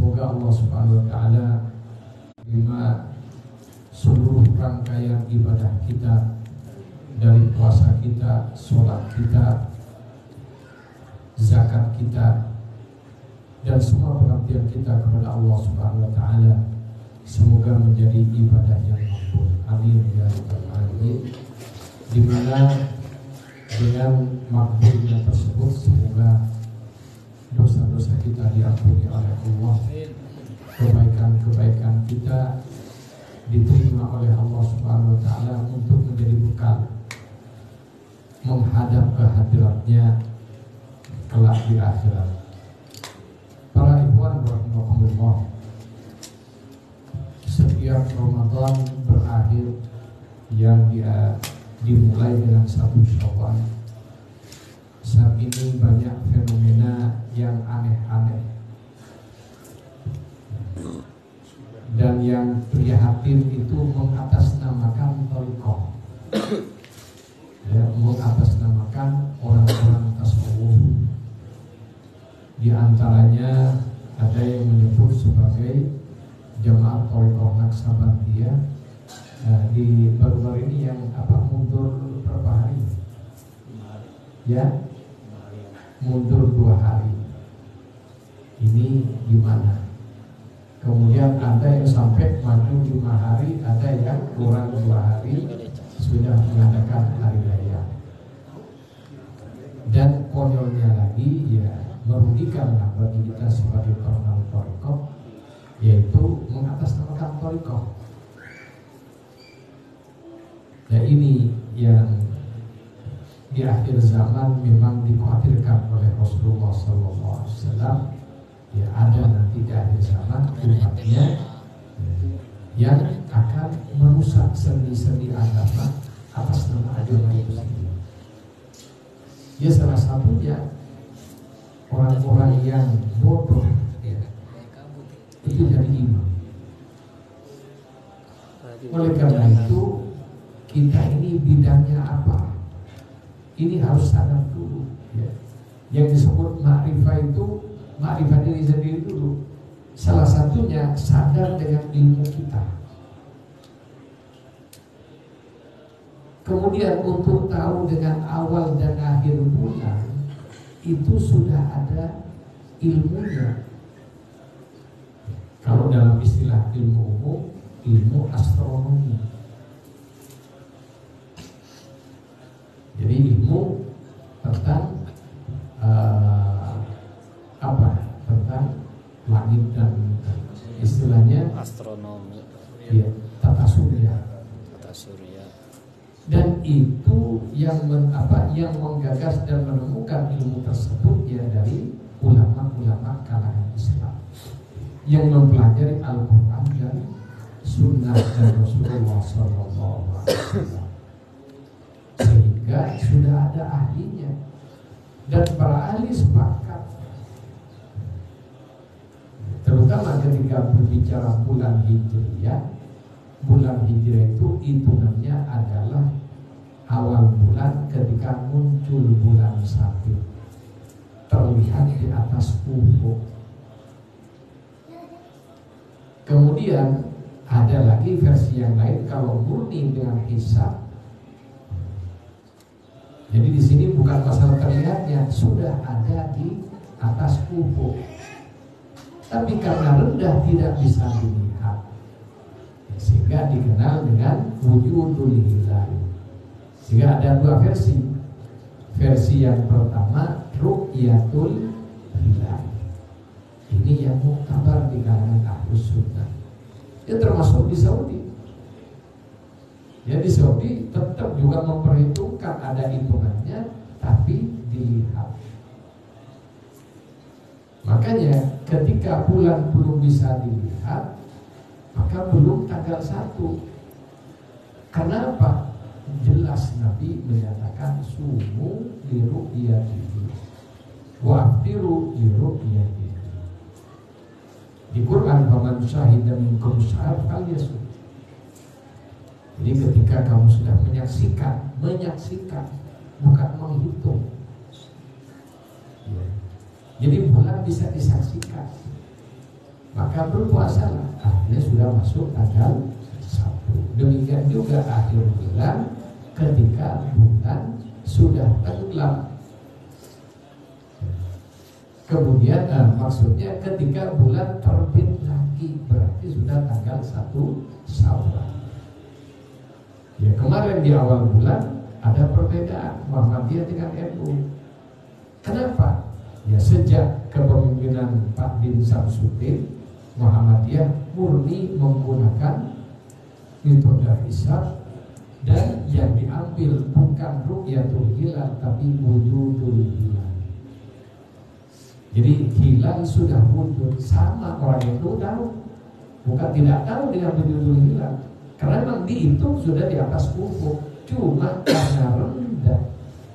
Semoga Allah Subhanahu wa taala menerima seluruh rangkaian ibadah kita, dari puasa kita, sholat kita, zakat kita, dan semua pengabdian kita kepada Allah Subhanahu wa taala. Semoga menjadi ibadah yang makbul. Amin ya rabbal alamin. Di mana dengan makbulnya tersebut semoga dosa-dosa kita diampuni oleh Allah, kebaikan-kebaikan kita diterima oleh Allah Subhanahu wa taala untuk menjadi bekal menghadap ke hadiratnya kelak di akhirat. Para ikhwan rahimakumullah, setiap Ramadan berakhir yang dia dimulai dengan 1 Syawal, saat ini banyak fenomena yang aneh-aneh dan yang prihatin itu mengatasnamakan thariqah, ya, mengatasnamakan orang-orang tasawuf. Di antaranya ada yang menyebut sebagai jamaah thariqah Naksabandiyah. Di baru-baru ini yang mundur berapa hari? Ya, mundur 2 hari. Ini gimana? Kemudian ada yang sampai maju 5 hari, ada yang kurang 2 hari sudah mengadakan hari raya. Dan konyolnya lagi, ya merugikan bagi kita sebagai pengenal thariqah, yaitu mengatasnamakan thariqah. Ya, ini yang di akhir zaman memang dikhawatirkan oleh Rasulullah SAW. Ya, ada nanti di akhir zaman umatnya yang akan merusak seni-seni agama atas nama agama itu sendiri. Ya, salah satunya orang-orang yang bodoh, ya, itu jadi imam. Oleh karena itu, kita ini bidangnya apa? Ini harus sadar dulu, ya. Yang disebut ma'rifah itu ma'rifah diri sendiri dulu. Salah satunya sadar dengan ilmu kita. Kemudian untuk tahu dengan awal dan akhir bulan, itu sudah ada ilmunya. Kalau dalam istilah ilmu umum, ilmu astronomi. Jadi ilmu tentang tentang langit dan istilahnya astronomi, ya, tata surya. Dan itu yang yang menggagas dan menemukan ilmu tersebut ya dari ulama-ulama kalangan Islam yang mempelajari Al-Quran dan Sunnah dan Rasulullah SAW. Sehingga sudah ada ahlinya, dan para ahli sepakat, terutama ketika berbicara bulan Hijriah. Bulan Hijriah itu hitungannya adalah awal bulan ketika muncul bulan sabit terlihat di atas ufuk. Kemudian ada lagi versi yang lain kalau murni dengan hisab. Jadi di sini bukan masalah terlihatnya, sudah ada di atas ufuk. Tapi karena rendah tidak bisa dilihat, sehingga dikenal dengan wujudul hilal. Sehingga ada 2 versi. Versi yang pertama ru'yatul hilal. Ini yang muktabar di kalangan Ahlus Sunnah. Itu termasuk di Saudi. Ya, di Saudi tetap juga memperhitungkan ada hitungannya, tapi dilihat. Makanya ketika bulan belum bisa dilihat, maka belum tanggal 1. Kenapa? Jelas Nabi menyatakan sumu li ru'yatihi wa aftiru li ru'yatihi. Di Quran, faman syahida minkum syahra falyasum. Jadi ketika kamu sudah menyaksikan, bukan menghitung. Ya. Jadi bulan bisa disaksikan. maka berpuasalah. Akhirnya sudah masuk tanggal 1. Demikian juga akhir bulan, ketika bulan sudah tenggelam. Kemudian maksudnya ketika bulan terbit lagi, berarti sudah tanggal 1 Syawal. Ya, kemarin di awal bulan ada perbedaan Muhammadiyah dengan NU. Kenapa? Ya, sejak kepemimpinan Pak Din Samsudin, Muhammadiyah murni menggunakan metode hisab, dan yang diambil bukan ru'yatul hilal tapi wujudul hilal. Jadi hilal sudah wujud, sama orang itu tahu, bukan tidak tahu dengan wujudul hilal, karena memang dihitung sudah di atas ufuk, cuma karena rendah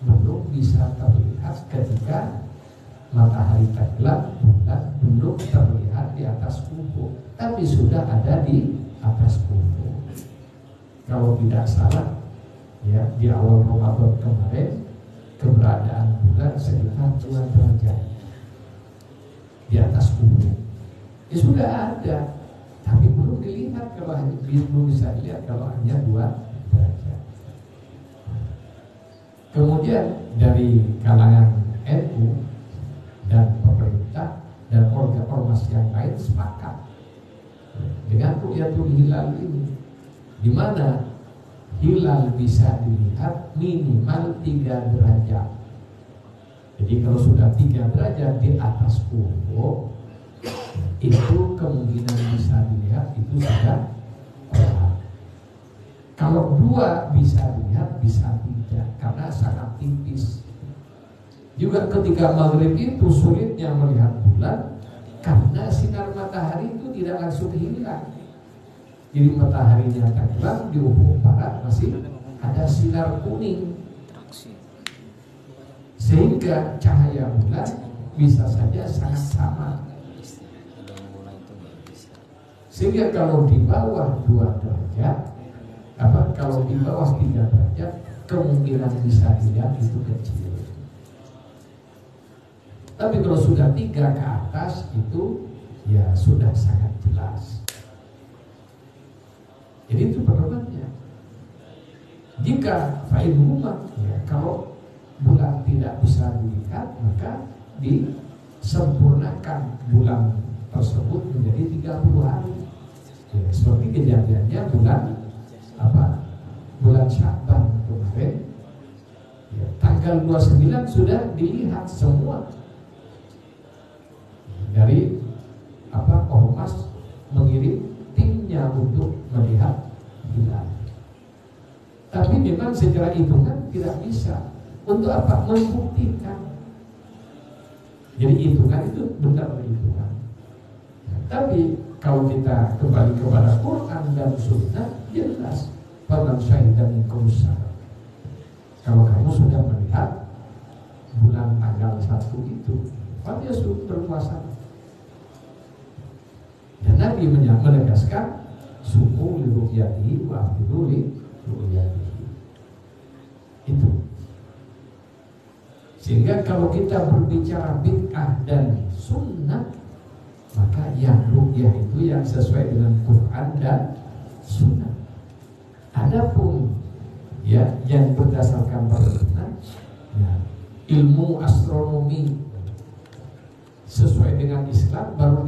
belum bisa terlihat ketika matahari tenggelam, bulan belum terlihat di atas ufuk, tapi sudah ada di atas ufuk. Kalau tidak salah, ya, di awal Ramadan kemarin keberadaan bulan sekitar 2 derajat di atas ufuk. Ya sudah ada, tapi belum dilihat, kalau belum bisa dilihat kalau hanya 2 derajat. Kemudian dari kalangan NU dan pemerintah dan ormas yang lain sepakat dengan ru'yatul hilal ini, di mana hilal bisa dilihat minimal 3 derajat. Jadi kalau sudah 3 derajat di atas ufuk, itu kemungkinan bisa dilihat itu sudah terang. Kalau 2 bisa dilihat, bisa tidak, karena sangat tipis. Juga ketika maghrib itu sulitnya melihat bulan, karena sinar matahari itu tidak langsung hilang. Jadi mataharinya tenggelam, di ufuk barat masih ada sinar kuning, sehingga cahaya bulan bisa saja sangat sama. Sehingga kalau di bawah 2 derajat, kalau di bawah 3 derajat, kemungkinan bisa dilihat itu kecil. Tapi kalau sudah 3 ke atas, itu ya sudah sangat jelas. Jadi itu pedomannya. Jika fa'idhumah, ya, kalau bulan tidak bisa dilihat, maka disempurnakan bulan tersebut menjadi 30 hari. Ya, seperti kejadiannya bulan Sya'ban kemarin, ya, tanggal 29 sudah dilihat semua dari ormas mengirim timnya untuk melihat hilal. Tapi memang secara hitungan tidak bisa. Untuk apa? Membuktikan. Jadi hitungan itu benar hitungan. Tapi kalau kita kembali kepada Quran dan Sunnah, jelas faman syahida minkum syahra. Kalau kamu sudah melihat bulan tanggal 1 itu, dia sudah berpuasa. Dan Nabi menegaskan sumu li ru'yatihi wa afdiru li ru'yatihi. Itu. Sehingga kalau kita berbicara bid'ah dan sunnah, maka yang ru'yah itu yang sesuai dengan Quran dan sunnah. Adapun ya yang berdasarkan perintah, ya, ilmu astronomi sesuai dengan Islam baru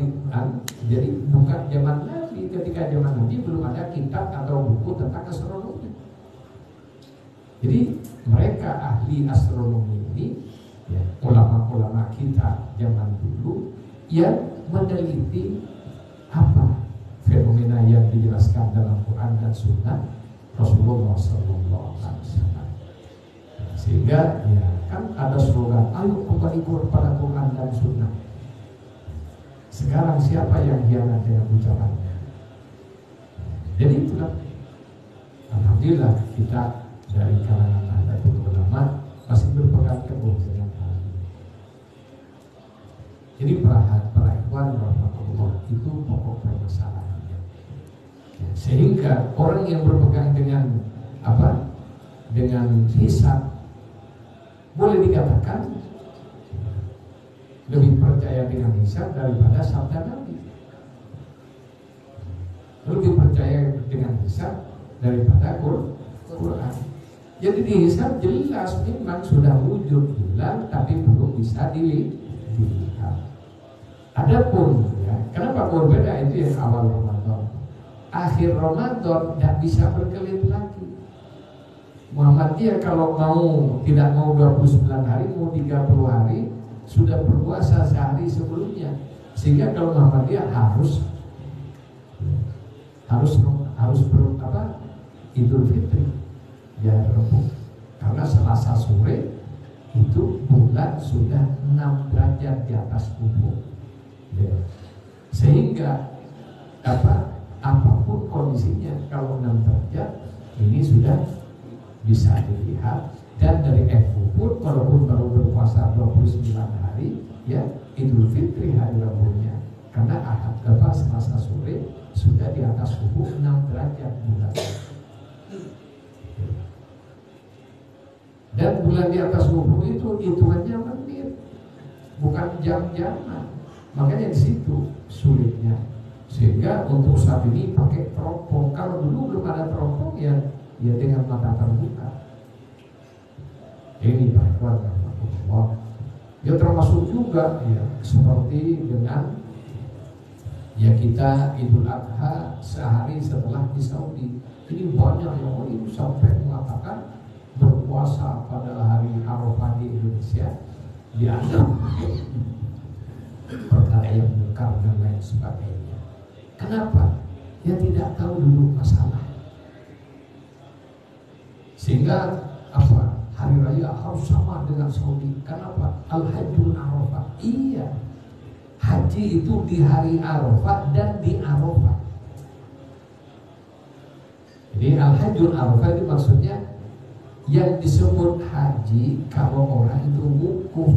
jadi bukan zaman Nabi. Ketika zaman Nabi belum ada kitab atau buku tentang astronomi. Jadi mereka ahli astronomi ini, ya, ulama-ulama kita zaman dulu yang meneliti apa fenomena yang dijelaskan dalam Quran dan Sunnah Rasulullah SAW. Sehingga ya kan ada slogan, ayo kembali kepada Quran dan Sunnah. Sekarang siapa yang hianat dengan ucapannya? Jadi itulah, alhamdulillah kita dari kalangan Nahdlatul Ulama masih berpegang teguh dengan hal ini. Jadi para ikhwan rahmatullah, itu pokok permasalahannya. Sehingga orang yang berpegang dengan dengan hisab, boleh dikatakan lebih percaya dengan hisab daripada sabda Nabi. dihisab daripada Quran. Jadi dihisab jelas memang sudah wujud bulan, tapi belum bisa dilihat. Adapun ya, kenapa berbeda itu yang awal Ramadan. Akhir Ramadan tidak bisa berkelit lagi. Muhammadiyah kalau tidak mau 29 hari, mau 30 hari sudah berpuasa sehari sebelumnya. Sehingga kalau Muhammadiyah harus Idul Fitri ya Rabu. Karena Selasa sore itu bulan sudah 6 derajat di atas ufuk. Ya. Sehingga apapun kondisinya kalau 6 derajat ini sudah bisa dilihat. Dan dari FU pun walaupun baru berpuasa 29 hari ya Idul Fitri hari Rabunya. Karena Selasa sore sudah di atas ufuk 6 derajat bulan. Dan bulan di atas ufuk itu hitungannya menit, bukan jam-jaman. Makanya di situ sulitnya. Sehingga untuk saat ini pakai teropong. Kalau dulu belum ada teropong ya dengan mata terbuka. Ini bantuan Allah. Ya termasuk juga ya seperti dengan ya kita Idul Adha sehari setelah di Saudi. Ini banyak yang ini sampai mengatakan berpuasa pada hari Arafah di Indonesia dianggap perkara yang mungkar dan lain sebagainya. Kenapa? Dia tidak tahu duduk masalah. Sehingga hari raya harus sama dengan Saudi. Kenapa? Al-Hajjul Arafah. Iya. Haji itu di hari Arafah dan di Arafah. Jadi Al-Hajjul Arafah itu maksudnya yang disebut haji kalau orang itu wukuf.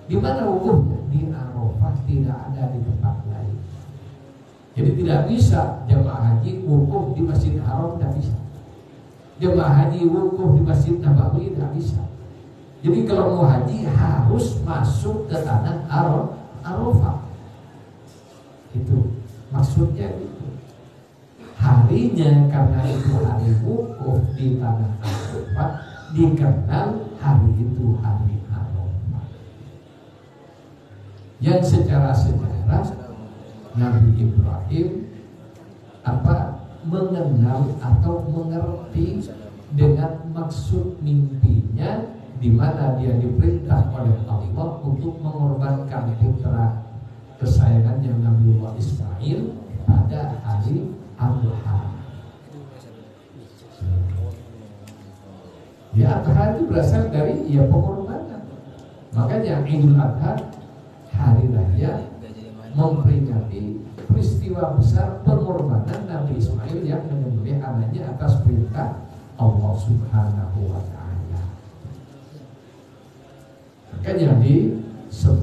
Di mana wukufnya? Di Arafah, tidak ada di tempat lain. Jadi tidak bisa jemaah haji wukuf di Masjid Haram, tidak bisa. Jemaah haji wukuf di Masjid Nabawi, tidak bisa. Jadi kalau mau haji harus masuk ke tanah Arafah. Itu maksudnya itu. Harinya karena itu hari wukuf di tanah Arafah, dikenal hari itu hari Arafah. Yang secara sejarah Nabi Ibrahim mengenal atau mengerti dengan maksud mimpinya, di mana dia diperintah oleh Allah untuk mengorbankan putra kesayangannya Nabiullah Ismail pada hari Adha. Ya, Adha itu berasal dari pengorbanan. Makanya Idul Adha hari raya memperingati peristiwa besar pengorbanan Nabi Ismail yang menyembelih anaknya atas perintah Allah Subhanahu wa Ta'ala. Makanya di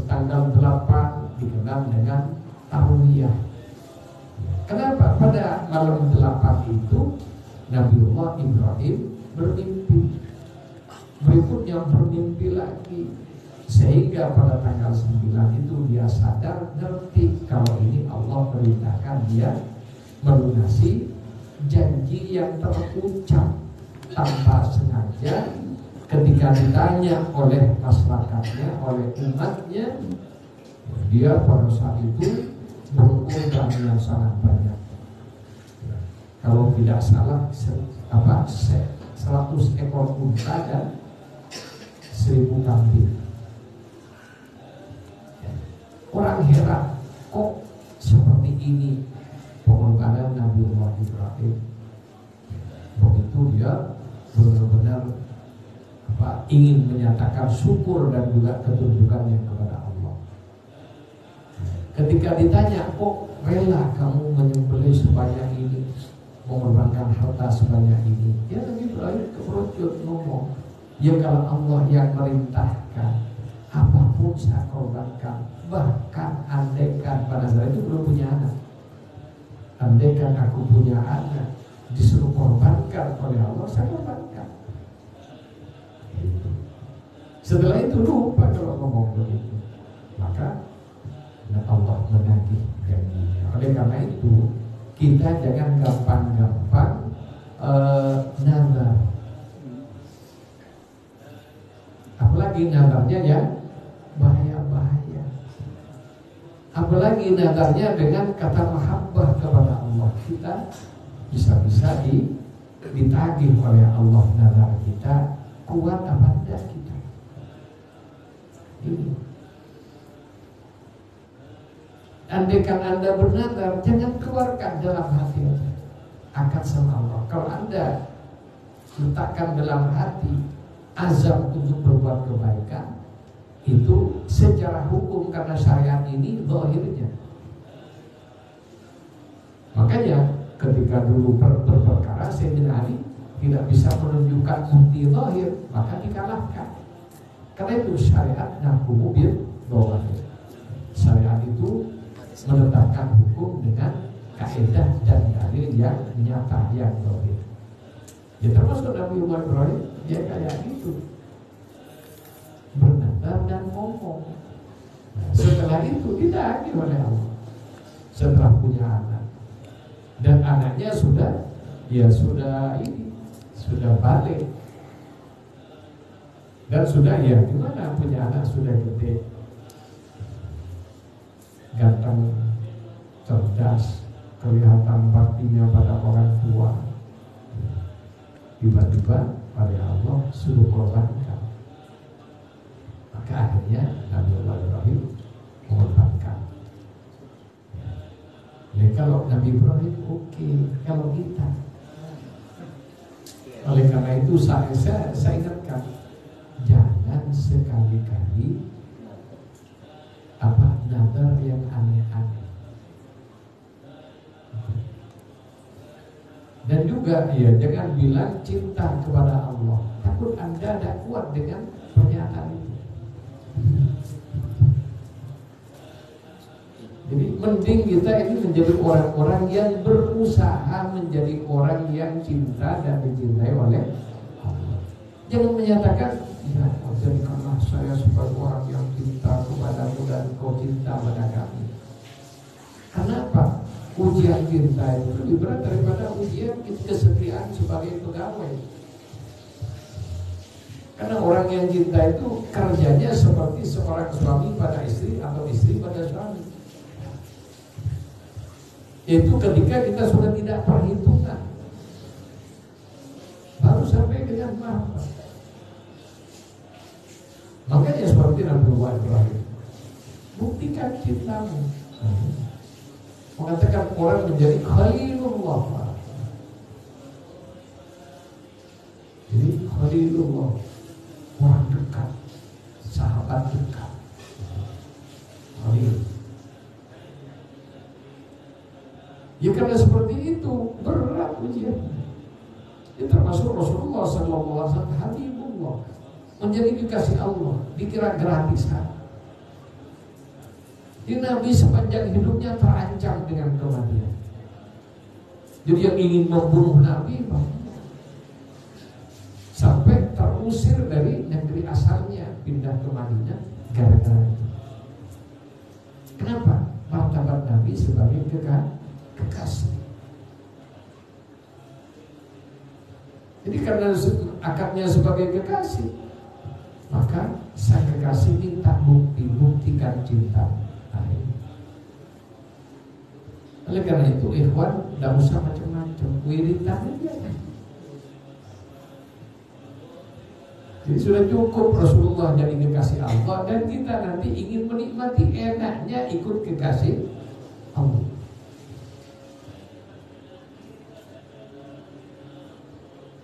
tanggal 8 dikenal dengan Tarwiyah. Kenapa? Pada malam 8 itu Nabiullah Ibrahim bermimpi. Berikutnya bermimpi lagi. Sehingga pada tanggal 9 itu dia sadar, ngerti kalau ini Allah perintahkan dia melunasi janji yang terucap tanpa sengaja. Ketika ditanya oleh masyarakatnya, oleh umatnya, dia pada saat itu berkorban yang sangat banyak. Kalau tidak salah 100 ekor unta dan 1000 kambing. Orang heran, kok seperti ini pengorbanan Nabiullah Ibrahim. Begitu dia benar-benar ingin menyatakan syukur dan juga ketundukannya kepada Allah. Ketika ditanya, kok rela kamu menyembelih sebanyak ini, mengorbankan harta sebanyak ini? Ya Nabi Ibrahim kemerucut ngomong, ya kalau Allah yang merintahkan, apapun saya korbankan. Bahkan andaikan pada saat itu belum punya anak, andaikan aku punya anak disuruh korbankan oleh Allah, saya korbankan. Setelah itu lupa kalau ngomong begitu, maka Allah menagih janjinya. Oleh karena itu kita jangan gampang-gampang nazar. Apalagi nazarnya ya bahaya-bahaya. Apalagi nazarnya dengan kata mahabbah kepada Allah, kita bisa-bisa ditagih oleh Allah nazar kita, kuat apa tidak kita. Ini. Andaikan Anda bernazar, jangan keluarkan dalam hati akad sama Allah. Kalau Anda letakkan dalam hati azam untuk berbuat kebaikan, itu secara hukum karena syariat ini zahirnya. Makanya ketika dulu berperkara Sayyidina Ali tidak bisa menunjukkan bukti zahir, maka dikalahkan. Karena itu syariat nahkumu bil zahir. Syariat itu menetapkan hukum dengan kaidah dan dalil yang nyata, yang zahir. Ya termasuk Nabi Ibrahim, dia kayak gitu, bernazar dan ngomong. Nah, setelah itu ditagih oleh Allah. Setelah punya anak, dan anaknya sudah balik, dan sudah gimana punya anak sudah gede, ganteng, cerdas, kelihatan baktinya pada orang tua. Tiba-tiba oleh Allah suruh korbankan. Maka akhirnya Nabi Ibrahim mengorbankan. Ya, kalau Nabi Ibrahim oke, kalau kita. Oleh karena itu saya ingatkan, jangan sekali-kali nazar yang aneh-aneh. Dan juga jangan bilang cinta kepada Allah. Takut Anda tidak kuat dengan pernyataan itu. Jadi mending kita ini menjadi orang-orang yang berusaha menjadi orang yang cinta dan dicintai oleh Allah. Jangan menyatakan, ya jadikanlah saya sebagai orang yang cinta kepadamu dan kau cinta pada kami. Kenapa? Ujian cinta itu lebih berat daripada ujian kesetiaan sebagai pegawai. Karena orang yang cinta itu kerjanya seperti seorang suami pada istri atau istri pada suami. Yaitu ketika kita sudah tidak perhitungan, baru sampai dengan mahabbah. Makanya seperti Nabi Ibrahim, buktikan cintamu. Mengatakan orang menjadi Khalilullah. Jadi Khalilullah, orang dekat, sahabat dekat. Khalil. Ya karena seperti itu berat ujian. Itu termasuk Rasulullah SAW, Habibullah, menjadi kekasih Allah, dikira gratisan. Di Nabi sepanjang hidupnya terancam dengan kematian. Jadi yang ingin membunuh Nabi sampai terusir dari negeri asalnya, pindah ke Madinah gara-gara itu. Kenapa? Martabat Nabi sebagai kekasih. Jadi karena akadnya sebagai kekasih, maka sang kekasih minta buktikan cinta. Oleh karena itu ikhwan, tidak usah macam-macam, wiridan aja. Jadi sudah cukup Rasulullah jadi kekasih Allah, dan kita nanti ingin menikmati enaknya ikut kekasih Allah.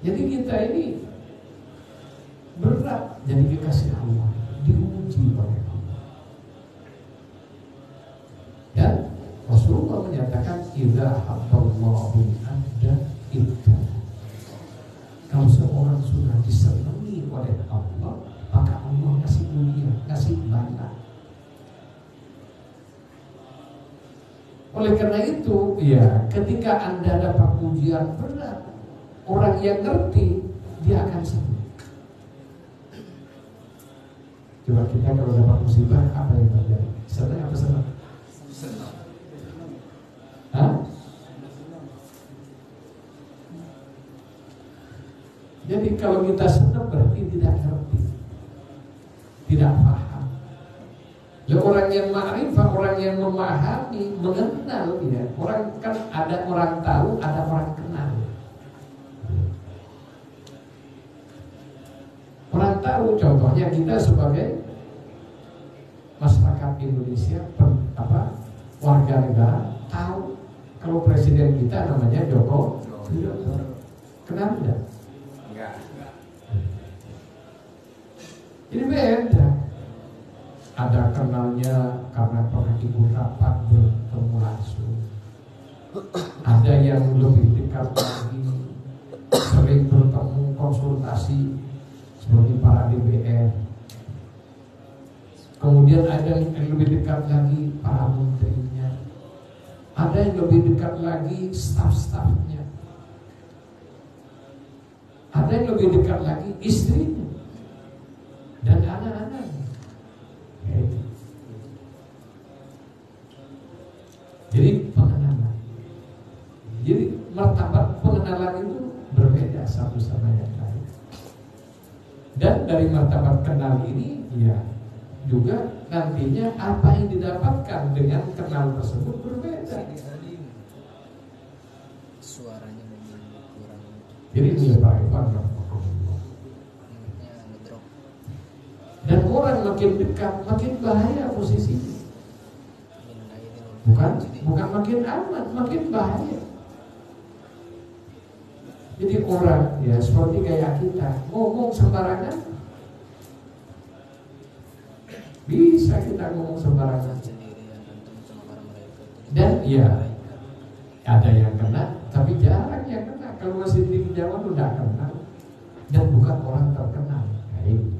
Jadi kita ini berat jadi kekasih Allah, diuji oleh Allah. Dan Rasulullah menyatakan, idza habballahu abda ibda. Kalau seorang sudah disenangi oleh Allah, maka Allah kasih mulia, kasih bala. Oleh karena itu, ketika Anda dapat ujian berat, orang yang ngerti dia akan senang. Coba kita kalau dapat musibah, apa yang terjadi? Senang apa senang? Senang. Hah? Jadi kalau kita senang berarti tidak ngerti, tidak paham. Ya, orang yang ma'rifah, orang yang memahami, mengenal ya. Orang kan ada orang tahu, ada orang kenal. Orang tahu contohnya kita sebagai masyarakat Indonesia, warga negara tahu kalau presiden kita namanya Joko Widodo. Kenal tidak? Enggak. Ini beda. Ada kenalnya karena pernah ikut rapat bertemu langsung. Ada yang lebih dekat lagi, sering bertemu konsultasi seperti para DPR. Kemudian ada yang lebih dekat lagi para menterinya. Ada yang lebih dekat lagi staf-stafnya. Ada yang lebih dekat lagi istrinya dan anak-anaknya. Jadi pengenalan. Jadi martabat pengenalan itu berbeda satu sama yang lain. Dan dari martabat kenal ini ya juga nantinya apa yang didapatkan dengan kenal tersebut berbeda. Suaranya kurang. Jadi dia Pak Ivan dan orang makin dekat makin bahaya posisinya. Bukan makin aman, makin bahaya. Jadi orang ya seperti kayak kita ngomong sembarangan, bisa kita ngomong sembarangan. Dan ya ada yang kena, tapi jarang yang kena. Kalau masih di Jawa itu tidak kena dan bukan orang terkenal.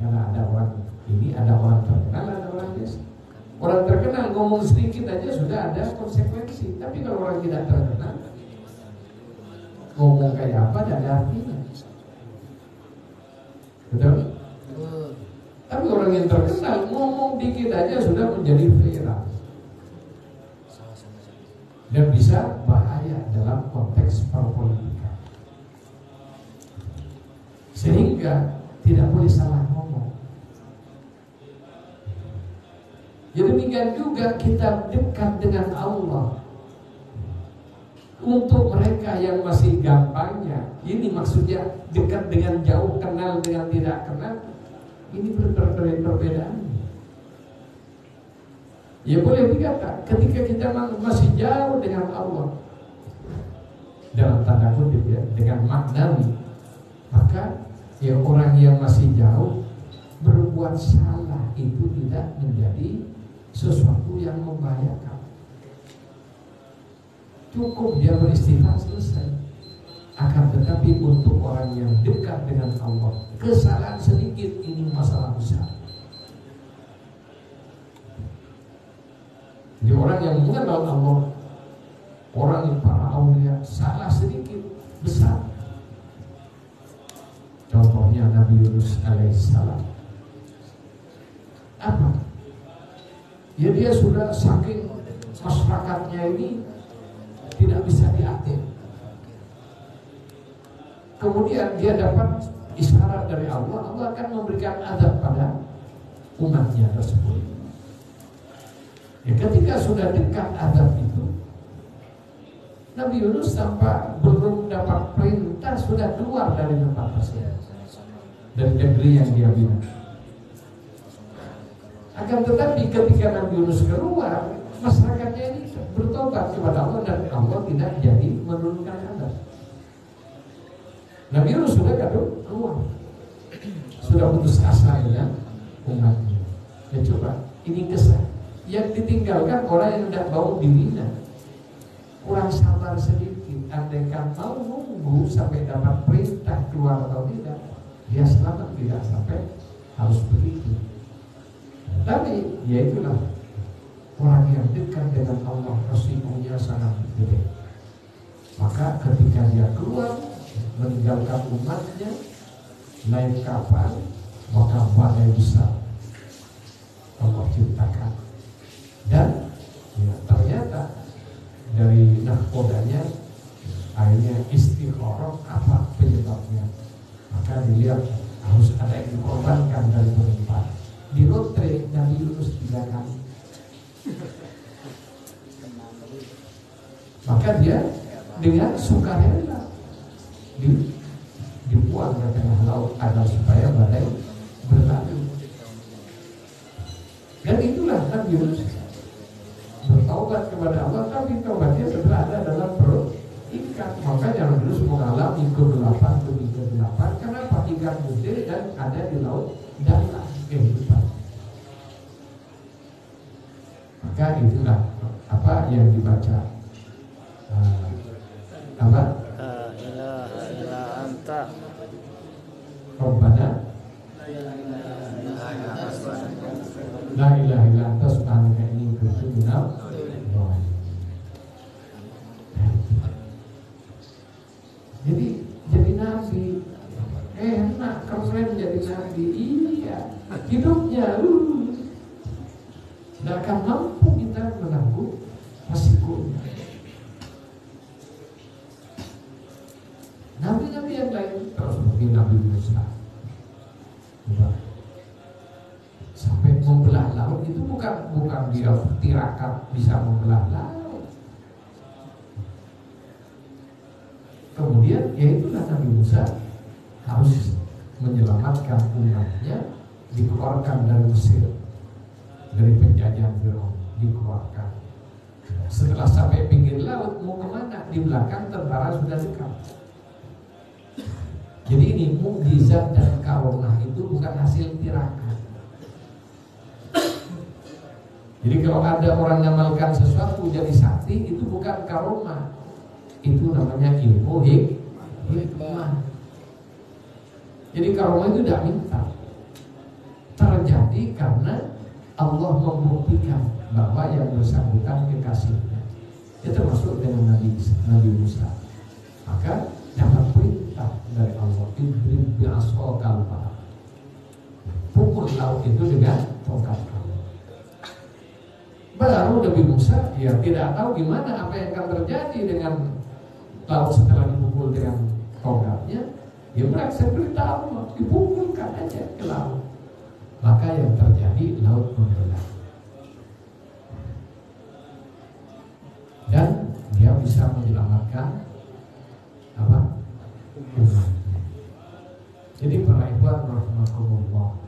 Karena ada orang ini, ada orang terkenal, ada orang biasa. Orang terkenal ngomong sedikit aja sudah ada konsekuensi. Tapi kalau orang tidak terkenal, ngomong kayak apa tidak ada artinya. Betul? Tapi orang yang terkenal ngomong dikit aja sudah menjadi viral dan bisa bahaya dalam konteks perpolitikan. Sehingga tidak boleh salah ngomong. Jadi demikian juga kita dekat dengan Allah. Untuk mereka yang masih gampangnya, ini maksudnya dekat dengan jauh, kenal dengan tidak kenal, ini perbedaan. Ya boleh dikata ketika kita masih jauh dengan Allah, dalam tanda kutip ya, dengan maknawi, maka ya orang yang masih jauh berbuat salah itu tidak menjadi sesuatu yang membahayakan. Cukup dia beristighfar selesai. Akan tetapi untuk orang yang dekat dengan Allah, kesalahan sedikit ini masalah besar. Jadi orang yang mengenal Allah, orang yang para aulia, salah sedikit besar. Contohnya Nabi Yunus alaihissalam. Apa? Ya dia sudah saking masyarakatnya ini tidak bisa diatur. Kemudian dia dapat isyarat dari Allah, Allah akan memberikan azab pada umatnya tersebut. Ya, ketika sudah dekat azab itu, Nabi Yunus tanpa belum dapat perintah sudah keluar dari tempat tersebut, dari negeri yang dia bina. Akan tetapi ketika Nabi Yunus keluar, masyarakatnya ini bertobat kepada Allah dan Allah tidak jadi menurunkan azab. Nabi Yunus sudah keluar, sudah putus asa dengan umatnya. Ya coba, ini kesan yang ditinggalkan orang yang tidak mau dibina, kurang sabar sedikit. Andaikan mau nunggu sampai dapat perintah keluar atau tidak, dia selamat, tidak sampai harus begitu. Tapi ya itulah, orang yang dekat dengan Allah resikonya sangat gede. Maka ketika dia keluar meninggalkan umatnya, naik kapal, maka badai besar Allah ciptakan. Dan ya, ternyata dari nahkodanya akhirnya istikharah. Apa penyebabnya? Maka dilihat harus ada yang dikorbankan dari berempat. Di lotre Nabi Yunus 3 kali. Maka dia dengan sukarela dibuang ke tengah laut agar supaya badai berlalu. Dan itulah Nabi Yunus bertaubat kepada Allah, tapi taubatnya berada dalam perut ikan. Makanya Nabi Yunus mengalami kegelapan demi kegelapan. Kenapa? Ikan putih dan ada di laut dalam kehidupan. Maka itulah apa yang dibaca. Apa? ilaha illa anta Rabbana la ilaha illa anta subhanaka inni kuntu minadh dhalimin. Jadi nabi enak, keren jadi nabi. Iya, hidupnya tidak akan mampu kita menanggung resikonya. Nabi-nabi yang lain terus mungkin Nabi Musa sampai membelah laut itu bukan dia tirakat bisa membelah laut. Kemudian yaitulah Nabi Musa harus menyelamatkan umatnya, dikeluarkan dari Mesir, dari penjajahan Firaun, dikeluarkan. Setelah sampai pinggir laut mau kemana? Di belakang tentara sudah dekat. Jadi ini mukjizat dan karomah itu bukan hasil tirakat. Jadi kalau ada orang ngamalkan sesuatu jadi sakti, itu bukan karomah, itu namanya ilmu hikmah. Jadi karomah itu tidak minta, terjadi karena Allah membuktikan bahwa yang bersangkutan kekasihnya. Itu termasuk dengan Nabi Musa. Maka dapat perintah dari Allah, idrib bi'asokal bahar, pukul laut itu dengan tongkat kamu. Baru Nabi Musa ya tidak tahu gimana apa yang akan terjadi dengan laut setelah dipukul dengan tongkatnya. Dia merasa berita Allah, dipukulkan aja ke laut. Maka yang terjadi laut membelah. Dan dia bisa menyelamatkan apa? Umatnya. Jadi para ikhwan rahimakumullah,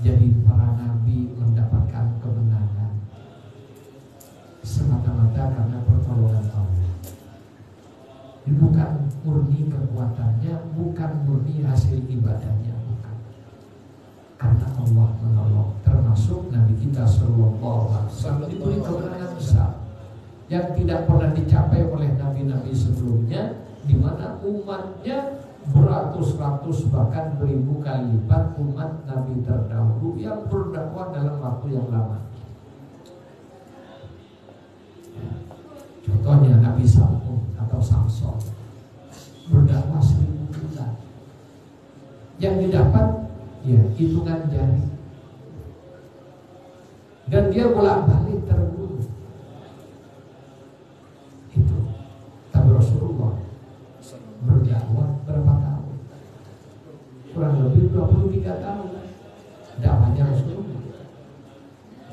jadi para nabi mendapatkan kemenangan semata-mata karena pertolongan Allah. Ini bukan murni kekuatannya, bukan murni hasil ibadahnya, bukan. Karena Allah menolong. Termasuk Nabi kita sallallahu alaihi wasallam diberi kemenangan besar yang tidak pernah dicapai oleh nabi-nabi sebelumnya, di mana umatnya beratus-ratus bahkan beribu kali lipat umat Nabi terdahulu yang berdakwah dalam waktu yang lama. Contohnya Nabi Samson berdakwah 1000 bulan. Yang didapat ya hitungan jari. Dan dia bolak-balik terbunuh. Itu. Tapi Rasulullah berdakwah berapa tahun? Kurang lebih 23 tahun dakwahnya Rasulullah.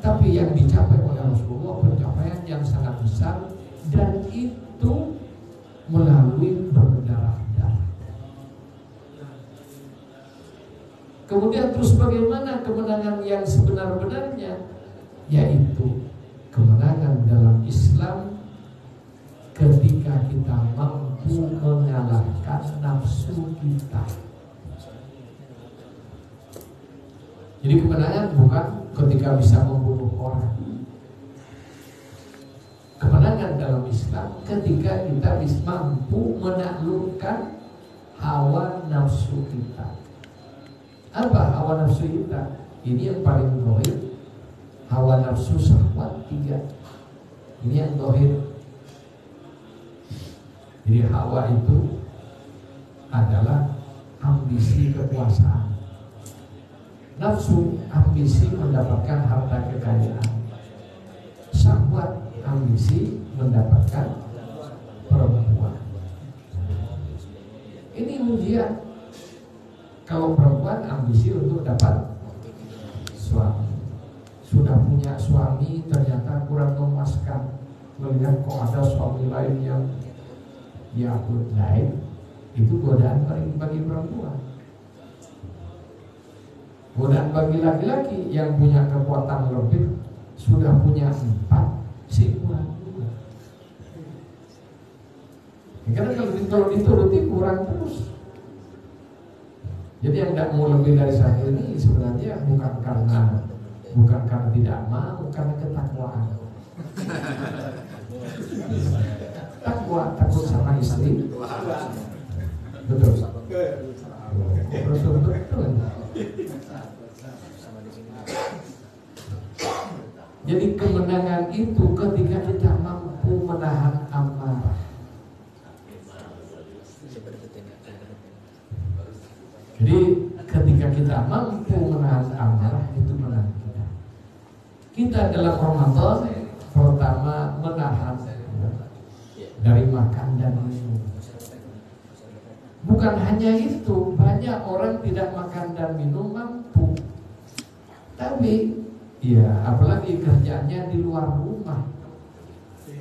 Tapi yang dicapai oleh Rasulullah pencapaian yang sangat besar, dan itu melalui berdarah-darah. Kemudian terus bagaimana kemenangan yang sebenar-benarnya? Yaitu kemenangan dalam Islam ketika kita mampu mengalahkan nafsu kita. Jadi kemenangan bukan ketika bisa membunuh orang. Kemenangan dalam Islam ketika kita bisa mampu menaklukkan hawa nafsu kita. Apa hawa nafsu kita? Ini yang paling dohir. Hawa nafsu syahwat 3. Ini yang dohir. Jadi hawa itu adalah ambisi kekuasaan. Nafsu, ambisi mendapatkan harta kekayaan. Syahwat, ambisi mendapatkan perempuan. Ini ujian. Kalau perempuan ambisi untuk dapat suami, sudah punya suami ternyata kurang memuaskan, melihat kok ada suami lain yang lain, itu godaan bagi perempuan. Godaan bagi laki-laki yang punya kekuatan lebih, sudah punya 4, kurang juga. Karena kalau dituruti kurang terus. Jadi yang tidak mau lebih dari satu ini sebenarnya bukan karena tidak mau, karena ketakwaan. Takut sama istri. Betul. Betul. Jadi kemenangan itu ketika kita mampu menahan amarah. Jadi ketika kita mampu menahan amarah, itu menang kita. Kita dalam Ramadan pertama menahan dari makan dan minum. Bukan hanya itu, banyak orang tidak makan dan minum mampu. Tapi ya apalagi kerjaannya di luar rumah.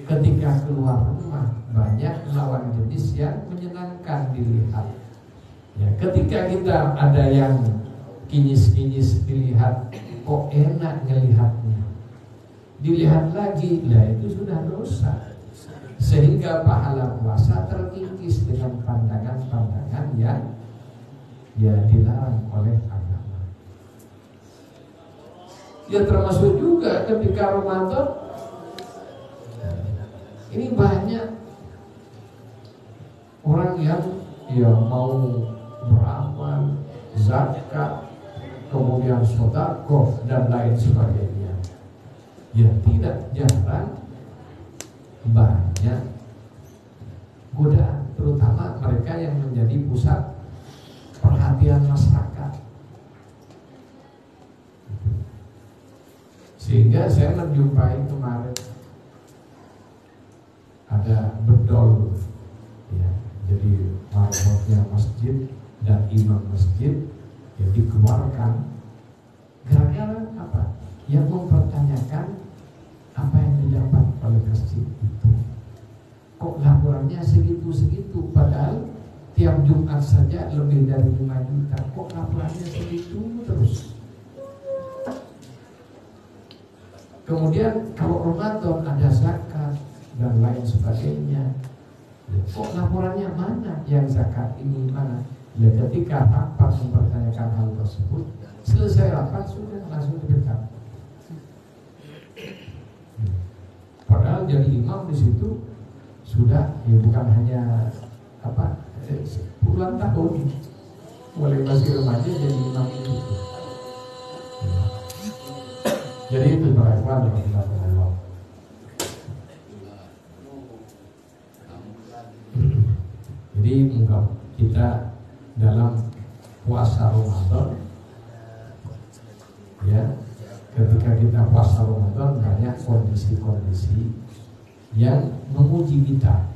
Ketika keluar rumah banyak lawan jenis yang menyenangkan dilihat. Ya, ketika kita ada yang kinyis-kinyis dilihat, kok enak ngelihatnya, dilihat lagi, lah itu sudah dosa. Sehingga pahala puasa terkikis dengan pandangan-pandangan yang dilarang oleh agama. Ya termasuk juga ketika Ramadan ini banyak orang yang mau beramal, zakat, kemudian sedekah dan lain sebagainya. Ya tidak jarang banyak godaan, terutama mereka yang menjadi pusat perhatian masyarakat. Sehingga saya menjumpai kemarin ada bedol, ya, jadi marmotnya masjid dan imam masjid dikeluarkan gara-gara apa? Yang mempertanyakan apa yang didapat oleh masjid itu. Kok laporannya segitu-segitu, padahal tiap Jumat saja lebih dari 5 juta. Kok laporannya segitu terus? Kemudian kalau Ramadan ada zakat dan lain sebagainya, kok laporannya mana? Yang zakat ini mana? Ya ketika rapat mempertanyakan hal tersebut, selesai rapat sudah langsung diberikan. Padahal jadi imam di situ sudah bukan hanya puluhan tahun, mulai masih remaja jadi imam itu. Jadi itu para ikhwan yang kita kenal. Jadi moga kita dalam puasa Ramadan, ya, ketika kita puasa Ramadan banyak kondisi-kondisi yang menguji kita.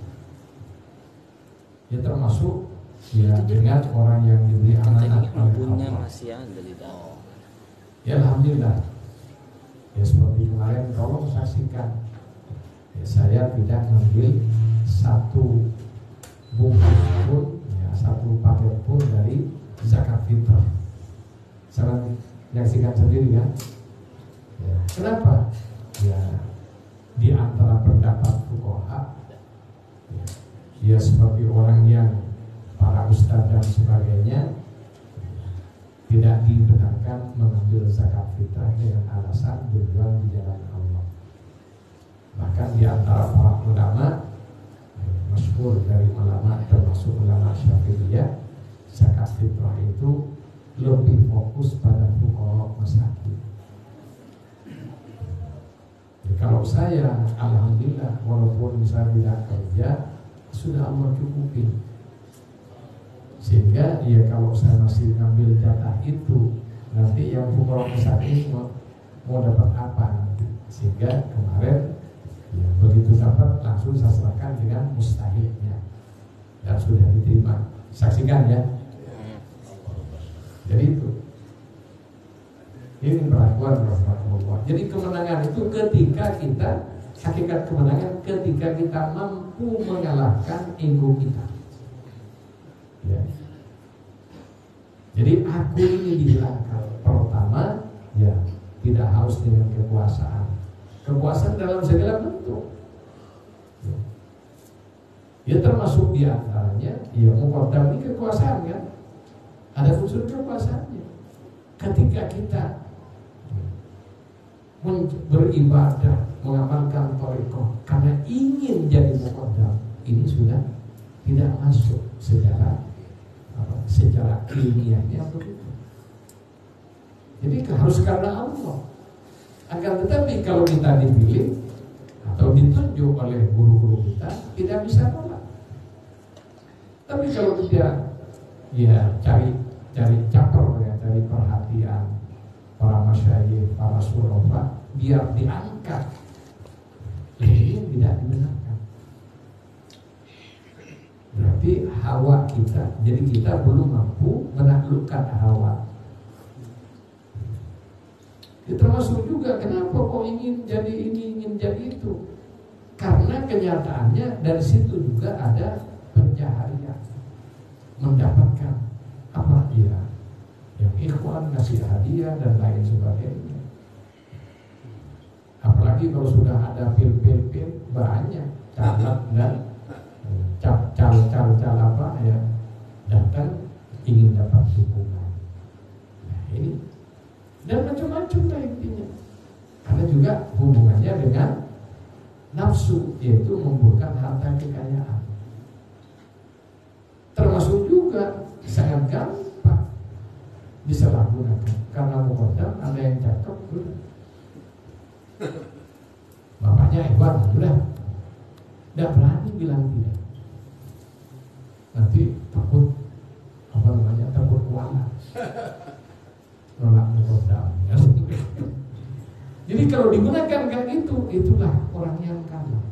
Ya termasuk ya dengan orang yang diberi amanah oleh Allah. Ya alhamdulillah. Ya seperti kemarin, tolong saksikan. Ya, saya tidak mengambil satu bungkus pun, ya, satu paket pun dari zakat fitrah. Saya menyaksikan sendiri kan. Ya, kenapa? Ya di antara pendapat fuqaha, ya seperti orang yang para ustadz dan sebagainya tidak dibenarkan mengambil zakat fitrah dengan alasan berjuang di jalan Allah. Bahkan di antara para ulama masyhur dari ulama termasuk ulama Syafi'iyah, zakat fitrah itu lebih fokus pada fuqara masakin. Kalau saya alhamdulillah walaupun saya tidak kerja sudah Allah cukupin. Sehingga ya kalau saya masih ngambil jatah itu, nanti yang fuqara masakin mau dapat apa nanti. Sehingga kemarin ya, begitu dapat langsung saya serahkan dengan mustahilnya dan sudah diterima. Saksikan ya. Jadi itu. Ini perlakuan Rasulullah. Jadi kemenangan itu ketika kita, hakikat kemenangan ketika kita mampu mengalahkan ego kita. Ya. Jadi aku ini dihilangkan. Pertama, ya tidak harus dengan kekuasaan. Kekuasaan dalam segala bentuk. Ya termasuk diantaranya, ya muqaddam ini kekuasaan kan. Ada unsur kekuasaannya. Ketika kita beribadah, mengamalkan thariqah karena ingin jadi muqaddam, ini sudah tidak masuk secara ilmiahnya begitu. Jadi harus karena Allah. Akan tetapi kalau kita dipilih atau ditunjuk oleh guru-guru kita, tidak bisa nolak. Tapi kalau dia cari caper ya, cari perhatian para masyayikh, para surafah, biar diangkat, ini tidak dibenarkan. Berarti hawa kita, jadi kita belum mampu menaklukkan hawa. Ya, termasuk juga kenapa kok ingin jadi ini, ingin jadi itu? Karena kenyataannya dari situ juga ada pencaharian, mendapatkan apa ya, yang ikhwan ngasih hadiah dan lain sebagainya. Apalagi kalau sudah ada pil banyak caleg dan cal apa ya, datang ingin dapat dukungan. Nah ini dan macam-macam lah intinya. Karena juga hubungannya dengan nafsu, yaitu membuahkan harta kekayaan. Termasuk juga sangat gampang disalahgunakan. Karena muqaddam ada yang cakep, udah. Bapaknya hebat, udah. Tidak berani bilang tidak. Nanti takut takut kuala. Nolak muqaddam. Jadi kalau digunakan kayak gitu, itulah orang yang kalah.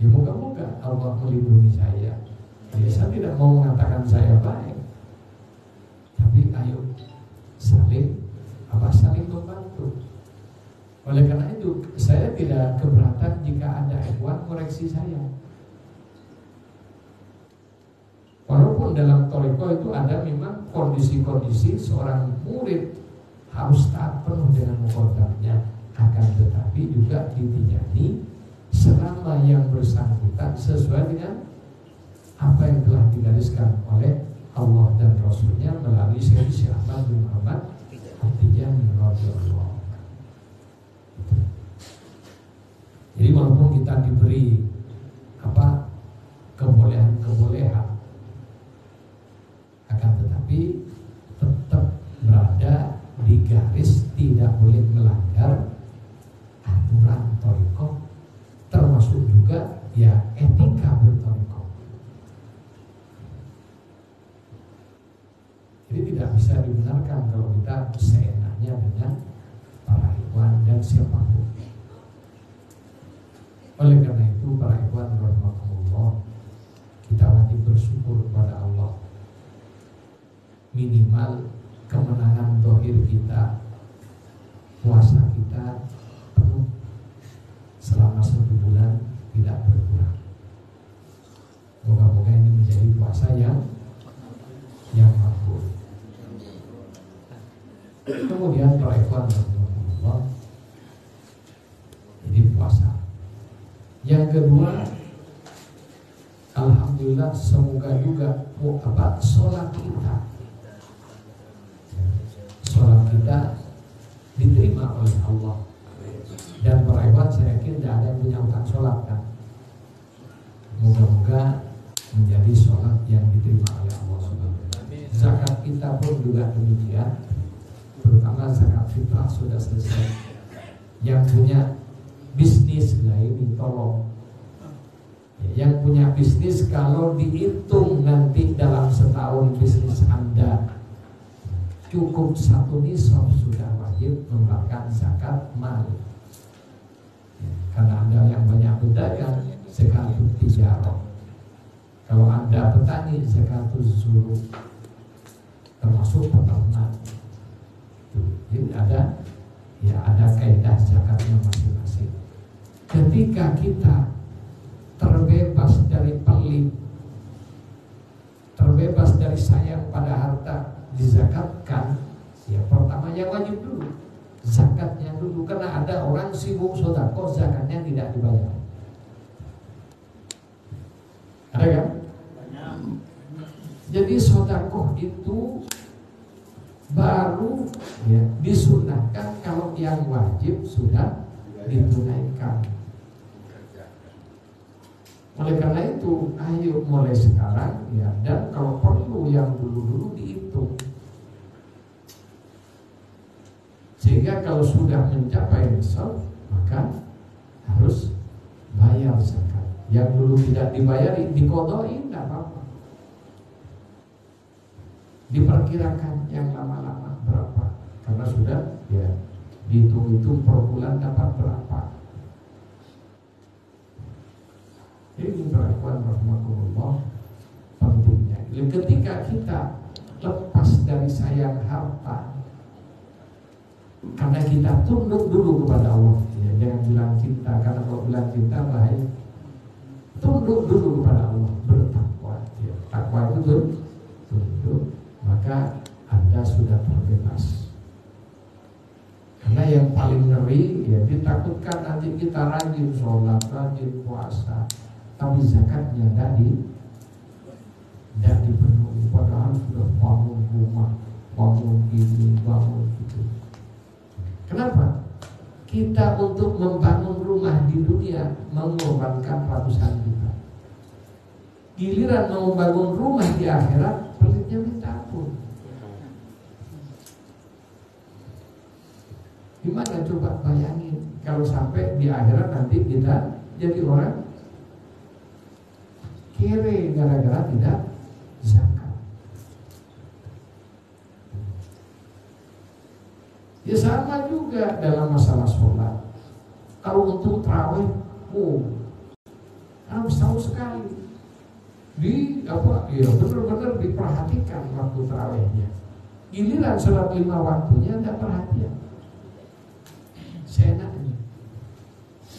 Ya moga-moga Allah melindungi saya. Ya, saya tidak mau mengatakan saya baik, tapi ayo saling membantu. Oleh karena itu saya tidak keberatan jika ada ikhwan koreksi saya. Walaupun dalam thariqah itu ada memang kondisi-kondisi seorang murid harus taat penuh dengan muqaddamnya, akan tetapi juga ditijani selama yang bersangkutan sesuai dengan apa yang telah digariskan oleh Allah dan Rasulnya melalui Syekh Ahmad bin Muhammad At-Tijani radhiyallahu anhu. Jadi walaupun kita diberi kebolehan, akan tetapi tetap berada di garis tidak boleh melanggar aturan thariqah, termasuk juga ya etika berthariqah. Jadi tidak bisa dibenarkan kalau kita seenaknya dengan para ikhwan dan siapapun. Oleh karena itu para ikhwan rahimahumullah, kita wajib bersyukur kepada Allah. Minimal kemenangan zahir kita, puasa kita penuh selama 1 bulan tidak berkurang. Moga-moga ini menjadi puasa yang makbul. Kemudian para ikhwan rahimahumullah, jadi puasa. Yang kedua, alhamdulillah semoga juga sholat kita diterima oleh Allah. Dan para ikhwan saya yakin tidak ada yang punya utang sholat kan. Moga-moga menjadi sholat yang diterima oleh Allah SWT. Zakat kita pun juga demikian, terutama zakat fitrah sudah selesai. Yang punya bisnis ini tolong. Yang punya bisnis kalau dihitung nanti dalam setahun bisnis Anda cukup 1 nisab sudah wajib mengeluarkan zakat mal. Karena Anda yang banyak berdagang, zakat tijarah. Kalau Anda petani, zakat zuruh. termasuk peternak. Jadi ada kaidah zakatnya masing-masing. Ketika kita terbebas dari pelit, terbebas dari sayang pada harta, dizakatkan, ya pertama yang wajib dulu zakatnya dulu, karena ada orang sibuk sedekah zakatnya tidak dibayar. Ada kan? Jadi sedekah itu baru ya disunahkan kalau yang wajib sudah ditunaikan. Oleh karena itu, ayo mulai sekarang ya, dan kalau perlu yang dulu-dulu dihitung. Sehingga kalau sudah mencapai nisab, maka harus bayar zakat. Yang dulu tidak dibayar diqadha'i, tidak apa-apa. Diperkirakan yang lama-lama berapa, karena sudah ya dihitung-hitung per bulan dapat berapa. Ini berlakuan rahmatullah pentingnya. Ketika kita lepas dari sayang harta, karena kita tunduk dulu kepada Allah, ya, jangan bilang cinta, karena kalau bilang cinta bahaya. Tunduk dulu kepada Allah, bertakwa. Ya, takwa itu tunduk, maka Anda sudah terbebas. Karena yang paling ngeri ya ditakutkan nanti kita rajin sholat, rajin puasa, tapi zakatnya tidak dipenuhi, padahal sudah bangun rumah, bangun ini, bangun itu. Kenapa? Kita untuk membangun rumah di dunia mengorbankan ratusan juta. Giliran mau membangun rumah di akhirat, pelitnya minta ampun. Gimana coba bayangin kalau sampai di akhirat nanti kita jadi orang kere gara-gara tidak zakat. Ya sama juga dalam masalah sholat. Kalau untuk tarawih, harus tahu sekali. Ya benar-benar diperhatikan waktu tarawihnya. Giliran sholat 5 waktunya tidak perhatian. Seenaknya.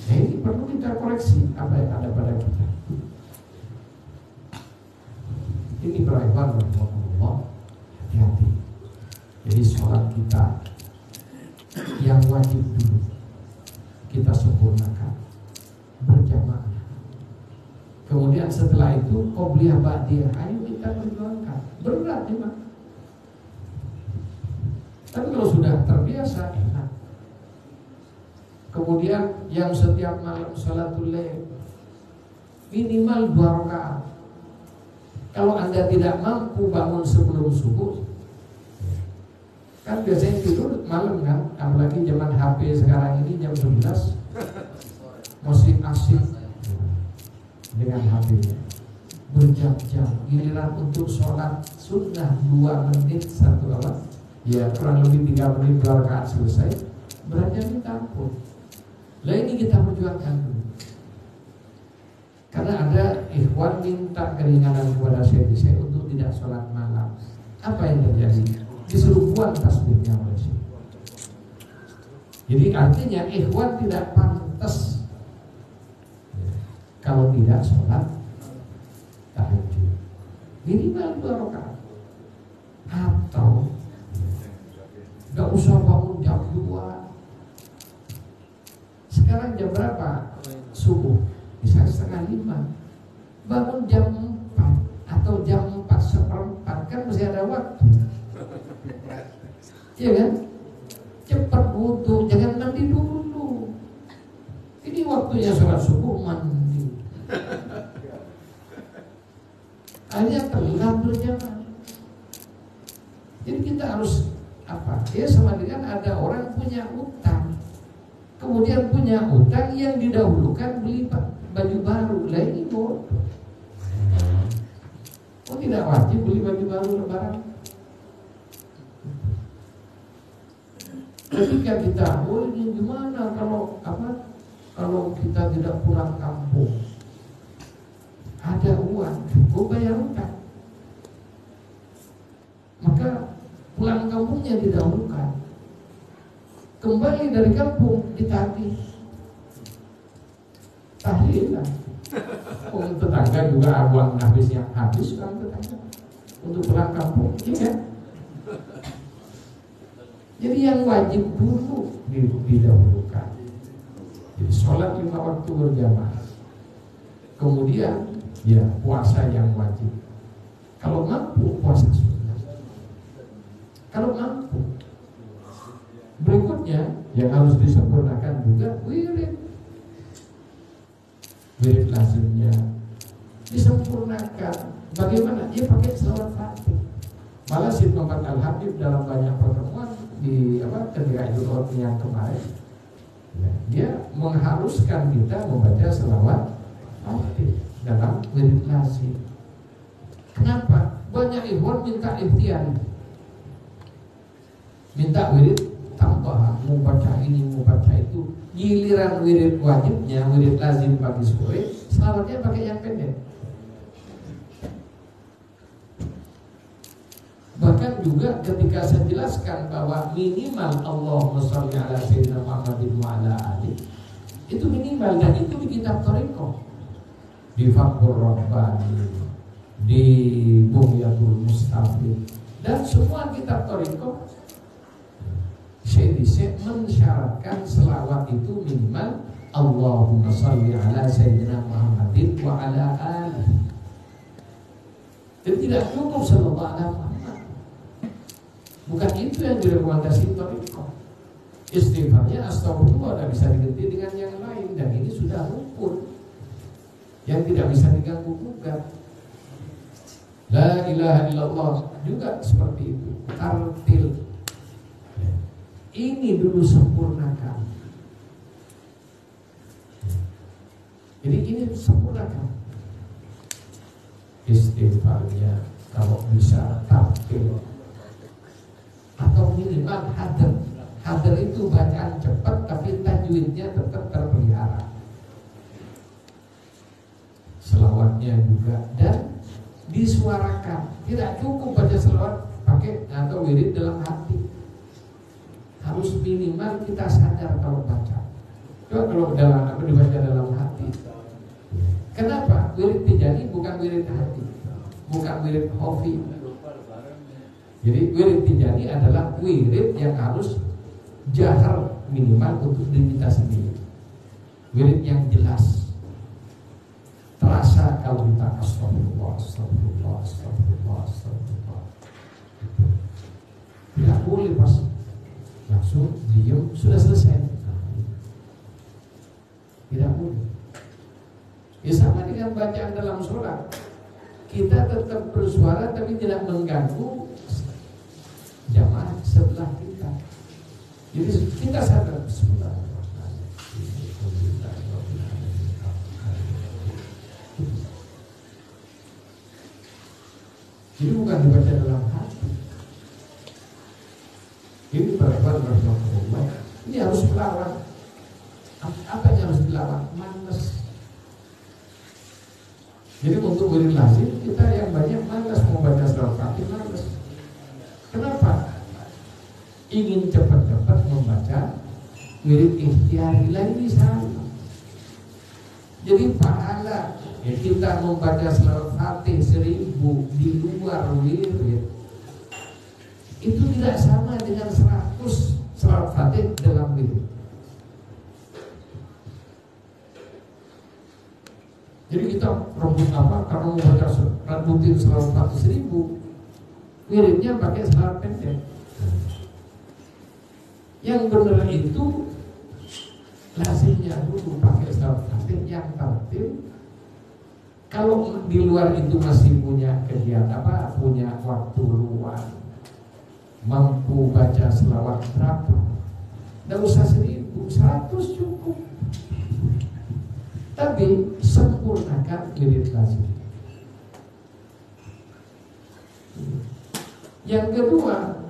Nah, ini perlu kita koreksi apa yang ada pada kita. Ini berakhir Allah, hati-hati. Jadi sholat kita yang wajib dulu kita sempurnakan berjamaah. Kemudian setelah itu qobliyah ba'diyah, ayo kita perjuangkan. Berat memang. Tapi kalau sudah terbiasa enak. Kemudian yang setiap malam salatul lail minimal 2 rakaat. Kalau Anda tidak mampu bangun sebelum subuh, kan biasanya tidur malam kan, apalagi zaman HP sekarang ini jam 11 masih asik dengan HP-nya berjam-jam. Giliran untuk sholat sunnah 2 menit 1 awal, ya kurang lebih 3 menit 2 rakaat selesai, beratnya minta ampun. Lah ini kita perjuangkan dulu. Karena ada ikhwan minta keringanan kepada saya untuk tidak sholat malam. Apa yang terjadi? Disuruh buang tasbihnya oleh saya. Jadi artinya ikhwan tidak pantas kalau tidak sholat tahajud minimal 2 rakaat. Atau gak usah bangun jam 2. Sekarang jam berapa? Subuh. Bisa 4:30. Bangun jam 4 atau jam 4:15 kan masih ada waktu. Iya kan? Cepat wudu, jangan mandi dulu. Ini waktunya sholat subuh mandi. Hanya telat berjamaah. Jadi kita harus apa? Ya sama dengan ada orang punya utang. Kemudian punya utang yang didahulukan beli baju baru. Lah ini bodoh. Oh tidak wajib beli baju baru lebaran. Ketika kita, ini gimana kalau kalau kita tidak pulang kampung, ada uang, bayar utang. Maka pulang kampungnya didahulukan. Kembali dari kampung ditagih tahlilan. Tetangga juga uang habisnya habis kan tetangga untuk pulang kampung, iya. Jadi yang wajib dulu didahulukan. Jadi sholat 5 waktu berjamaah. Kemudian ya puasa yang wajib. Kalau mampu puasa sunnah. Kalau mampu. Berikutnya yang harus disempurnakan juga wirid. Wirid lazimnya disempurnakan. Bagaimana? Dia pakai selawat Fatih. Malah Syed Muhammad Al-Habib dalam banyak pertemuan di ketika Idul Adha yang kemarin, dia mengharuskan kita membaca selawat Fatih dalam wirid lazim. Kenapa? Banyak ikhwan minta ikhtiar, minta wirid tambahan, mau baca ini, mau baca itu. Giliran wirid wajibnya, wirid lazim pagi sore, selawatnya pakai yang pendek. Bahkan juga ketika saya jelaskan bahwa minimal Allahumma sholli ala sayyidina Muhammadin wa ala ali, itu minimal, dan itu di kitab Thariqah, di Fathur Rabbani, di Bughyatul Mustafid, dan semua kitab Thariqah. Syekh mensyaratkan selawat itu minimal Allahumma sholli ala sayyidina Muhammadin wa ala ali. Jadi tidak cukup sallallahu alaihi wasallam. Bukan itu yang direkomendasi Thariqah. Istighfarnya astagfirullah tidak bisa diganti dengan yang lain, dan ini sudah rukun yang tidak bisa diganggu gugat. La ilaha illallah juga seperti itu. Tartil. Ini dulu sempurnakan. Jadi ini sempurnakan. Istighfarnya kalau bisa tartil, atau minimal hadar. Hadar itu bacaan cepat tapi tajwidnya tetap terpelihara. Selawatnya juga, dan disuarakan. Tidak cukup baca selawat pakai atau wirid dalam hati. Harus minimal kita sadar kalau baca. Coba kalau dibaca dalam hati. Kenapa? Wirid tijani bukan wirid hati, bukan wirid hofi. Jadi wirid tijani adalah wirid yang harus jahar minimal untuk diri kita sendiri. Wirid yang jelas, terasa kalau kita astagfirullah, astagfirullah, astagfirullah, astagfirullah. Tidak boleh pas langsung diam sudah selesai. Tidak boleh. Ya sama dengan bacaan dalam sholat, kita tetap bersuara tapi tidak mengganggu jamaah sebelah kita. Jadi kita sadar jadi bukan dibaca dalam hati. Ini perempuan rahmatullah. Ini harus melawan. Apa yang harus dilawan? Malas. Jadi untuk wirid lazim kita yang banyak malas membaca selawat Fatih, malas. Kenapa? Ingin cepat-cepat membaca wirid ikhtiari lagi sama. Jadi pahala ya kita membaca selawat Fatih 1000 di luar wirid itu tidak sama dengan 100 selawat Fatih dalam wirid. Jadi kita rebut apa? Karena membaca rutin selawat Fatih 1000, wiridnya pakai selawat pendek. Yang benar itu lazimnya dulu pakai selawat Fatih yang tertib. Kalau di luar itu masih punya kegiatan punya waktu luang, mampu baca selawat berapa? Tidak usah 1000, 100 cukup. Tapi sempurnakan wirid lazim. Yang kedua,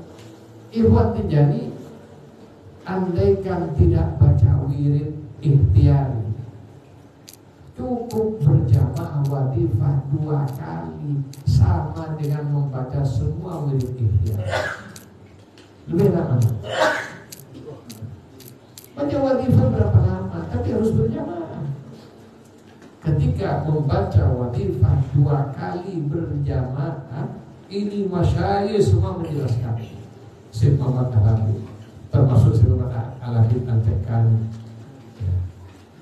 ikhwan tijani, andaikan tidak baca wirid ikhtiari, cukup berjamaah wadifah 2 kali, sama dengan membaca semua wirid ikhtiari. Lebih enak mana? Baca wadifah berapa lama? Tapi harus berjamaah. Ketika membaca wadifah 2 kali berjamaah, ini masyayikh semua menjelaskan. Syekh Muhammad Al-Habib, termasuk Syekh Muhammad Al-Habib Al-Tekani,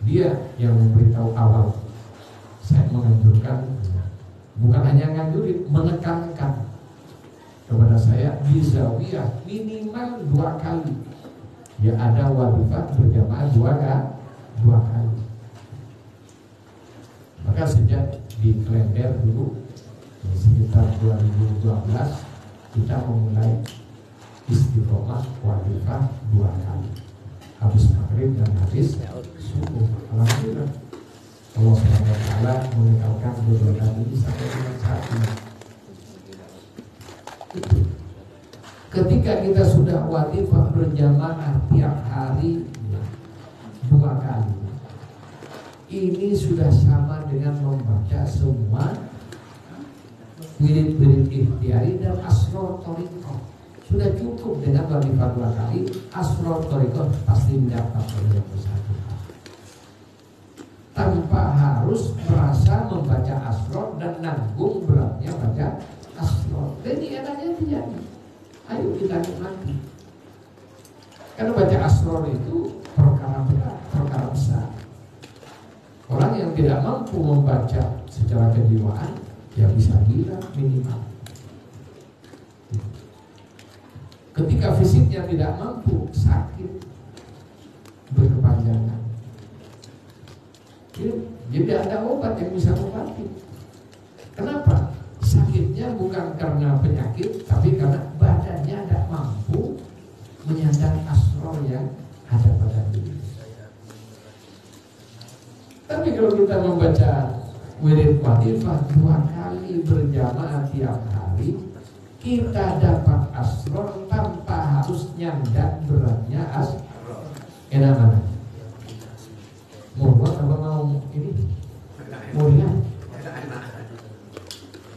dia yang memberitahu awal. Saya menganjurkan, bukan hanya nganjurin, menekankan kepada saya di zawiyah minimal 2 kali. Ya ada wadifah berjamaah 2 kali. Maka sejak di Klender dulu sekitar 2012 kita memulai istiqomah wadifah 2 kali, habis maghrib dan habis subuh. Alhamdulillah Allah SWT meninggalkan beberapa ini sampai dengan saat ini. Ketika kita sudah wadifah berjamaah tiap hari 2 kali, ini sudah sama dengan membaca semua wirid-wirid ikhtiari dan asrar thariqah. Sudah cukup dengan wadifah 2 kali, asrar thariqah pasti mendapat oleh bersatu, tanpa harus merasa membaca asrar dan nanggung beratnya baca asrar. Jadi enaknya terjadi. Ayo kita nikmati. Karena baca asrar itu perkara berat, perkara besar. Orang yang tidak mampu membaca secara kejiwaan, ya bisa gila minimal. Ketika fisiknya tidak mampu, sakit berkepanjangan, jadi ada obat yang bisa mengobati. Kenapa? Sakitnya bukan karena penyakit, tapi karena badannya tidak mampu menyandang asrar yang ada pada diri. Tapi kalau kita membaca wirid wadifah 2 kali berjamaah tiap hari, kita dapat asrar tanpa harus nyandang beratnya asrar. Enak mana? Mau buat apa mau ini? Mau lihat?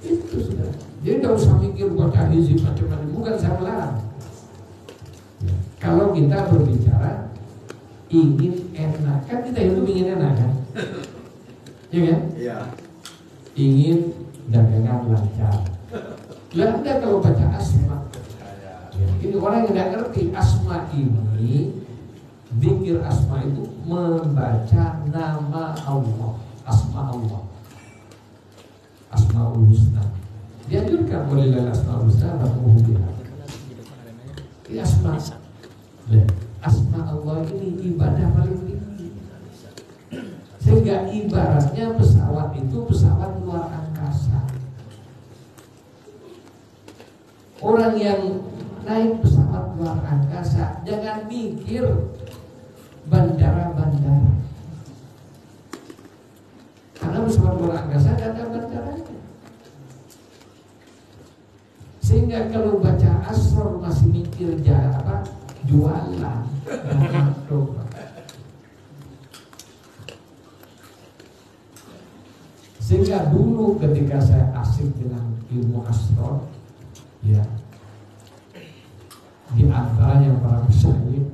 Itu sudah. Jadi tidak usah mikir baca hizib macam-macam. Bukan saya melarang. Kalau kita berbicara ingin enak, kan kita hidup ingin enak kan? Iya kan? Iya. Ingin dagangan lancar. Lah Anda kalau baca asma, ini orang yang tidak ngerti asma ini, zikir asma itu membaca nama Allah, asma Allah, asmaul husna. Dianjurkan oleh asmaul husna fad'uhu biha. Ini asma. Asma Allah ini ibadah paling tinggi. Sehingga ibaratnya pesawat itu pesawat luar angkasa. Orang yang naik pesawat luar angkasa jangan mikir bandara-bandara, karena pesawat luar angkasa tidak ada bandaranya. Sehingga kalau baca asrar masih mikir jualan. Sehingga dulu ketika saya asik dengan ilmu asrar, ya, di antara yang para masyayikh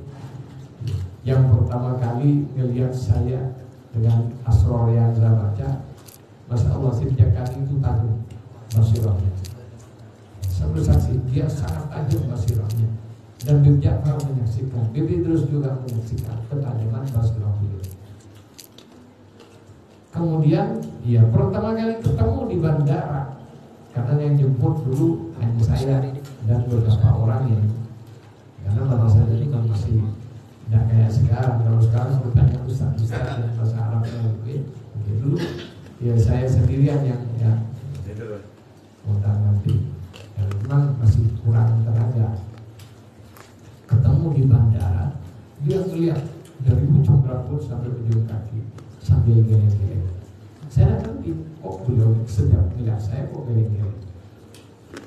yang pertama kali melihat saya dengan asrar yang saya baca, Masya Allah, sejak kali itu tajam basirahnya. Saya bersaksi dia sangat tajam basirahnya, dan Bib Ja'far menyaksikan, Bib Idrus juga menyaksikan ketajaman basirah beliau. Kemudian ya pertama kali ketemu di bandara, karena yang jemput dulu hanya saya dan beberapa orang yang, karena bahasa saya itu kan masih tidak kayak sekarang. Kalau sekarang bertanya ustaz-ustaz dan bahasa Arabnya lebih dulu ya saya sendirian yang ya undang nanti, ya memang masih kurang tenaga. Ketemu di bandara, dia melihat dari ujung rambut sampai ujung kaki sambil geleng-geleng. Saya tidak ngerti, kok beliau sedang melihat saya kok geleng-geleng.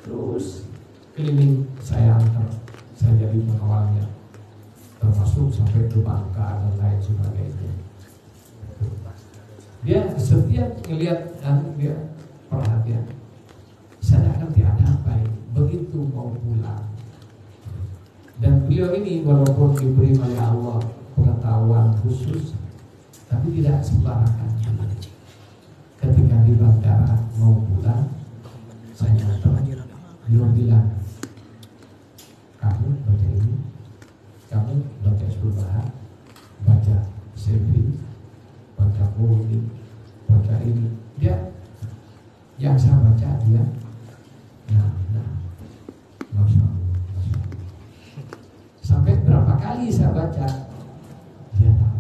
Terus keliling saya antar, saya jadi pengawalnya, termasuk sampai ke Bangka dan lain sebagainya. Dia setiap melihat dan dia perhatian. Saya tidak ngerti ada apa ini. Begitu mau pulang, Dan beliau ini walaupun diberi oleh Allah pengetahuan khusus, tapi tidak sembarangan. Ketika di bandara mau pulang, saya nonton, beliau bilang, kamu baca ini, kamu baca surah, baca selfie, baca ini, baca ini. Dia yang saya baca dia, nah, masya Allah. Sampai berapa kali saya baca, dia tahu.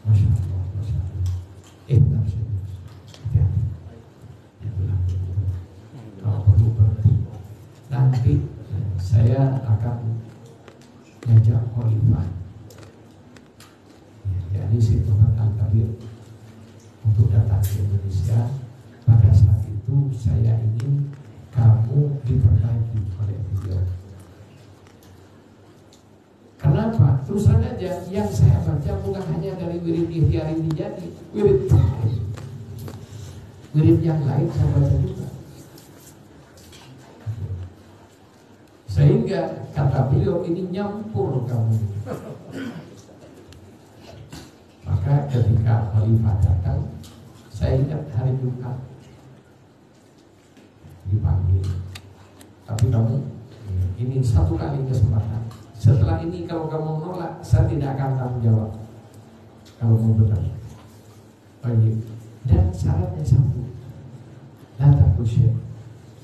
Masya Allah, masya Allah. Kalau perlu berhenti. Nanti saya akan ngajak Khalifah, yakni Syekh Muhammad Al-Kabir, untuk datang ke Indonesia. Pada saat itu saya ingin kamu diperbaiki oleh beliau. Kenapa? Terus aja yang saya baca bukan hanya dari wirid Ikhtiar Dijani, wirid yang lain saya baca juga. Sehingga kata beliau ini nyampur kamu. Maka ketika Khalifah datang, saya ingat hari Jumat dipanggil. Tapi kamu ini satu kali kesempatan. Setelah ini kalau kamu menolak, saya tidak akan tanggung jawab. Kalau mau benar. Baik. Dan syaratnya satu. La taqul syai'.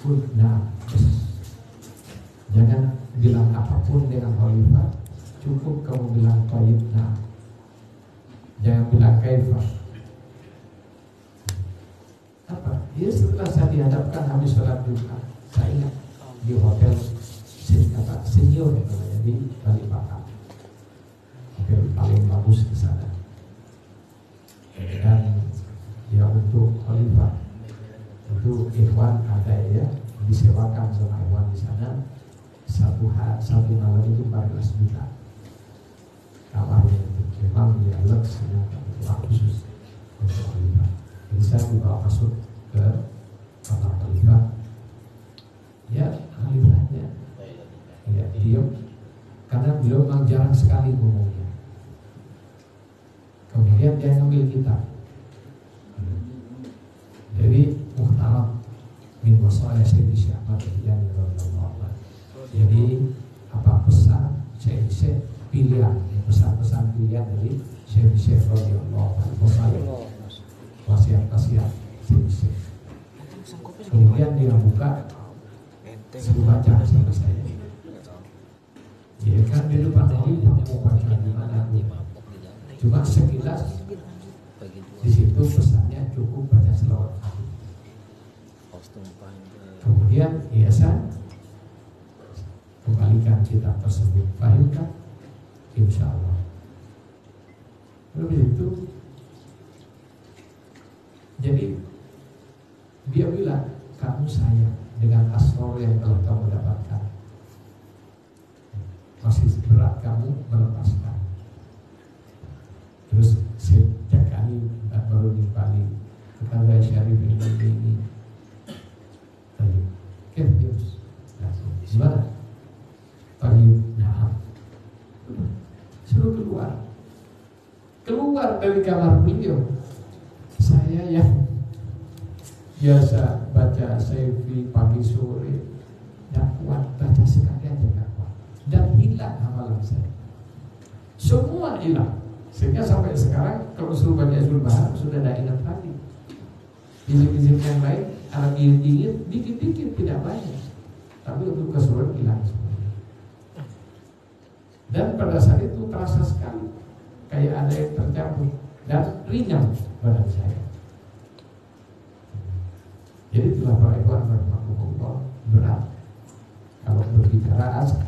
Qul na'am. Jangan bilang apapun dengan Khalifah. Cukup kamu bilang thayyib na'am. Jangan bilang kaifah. Apa? Ya setelah saya dihadapkan habis sholat Jumat, saya ingat di hotel senior di Balikpapan, hotel paling bagus di sana. Dan ya untuk Khalifah, untuk Ikhwan ada ya disewakan sama Ikhwan di sana satu malam itu 14 juta. Kamarnya itu memang dia lux semua khusus untuk Khalifah. Jadi saya dibawa masuk ke kamar Khalifah. Ya Khalifahnya ya diam, karena beliau memang jarang sekali ngomongnya. Kemudian dia ngambil kitab. Jadi Muhtaram min wasalih Sayyidi Syekh Ahmad Tijani radhiyallahu anhu. Jadi apa pesan Syekh pilihan, pesan-pesan pilihan dari Syekh radhiyallahu anhu. Wasiat-wasiat Syekh. Kemudian dia buka, suruh baca sama saya. Ya kan di depan Khalifah mau baca gimana? Cuma sekilas di situ pesannya cukup baca selawat. Kemudian Ihsan kembalikan kitab tersebut. Paham kan? Insya Allah. Lebih itu. Jadi dia bilang, kamu sayang dengan asrar yang telah kamu dapatkan. Masih berat kamu melepaskan. Terus setiap kali baru dibalik kepada syarif ini. Terus gimana? Tayyib, nah, suruh keluar dari kamar beliau. Saya yang biasa baca selfie pagi sore, tidak kuat, baca sekali aja tidak kuat, dan hilang amalan saya. Semua hilang. Sehingga sampai sekarang kalau suruh baca Zulbahar sudah tidak ingat lagi. Izin-izin yang lain, anak ingin dikit-dikit tidak banyak, tapi untuk keseluruhan hilang semuanya. Dan pada saat itu terasa sekali kayak ada yang tercampur dan ringan badan saya. Jadi itulah para ikhwan rahimahumullah, berat kalau berbicara asal.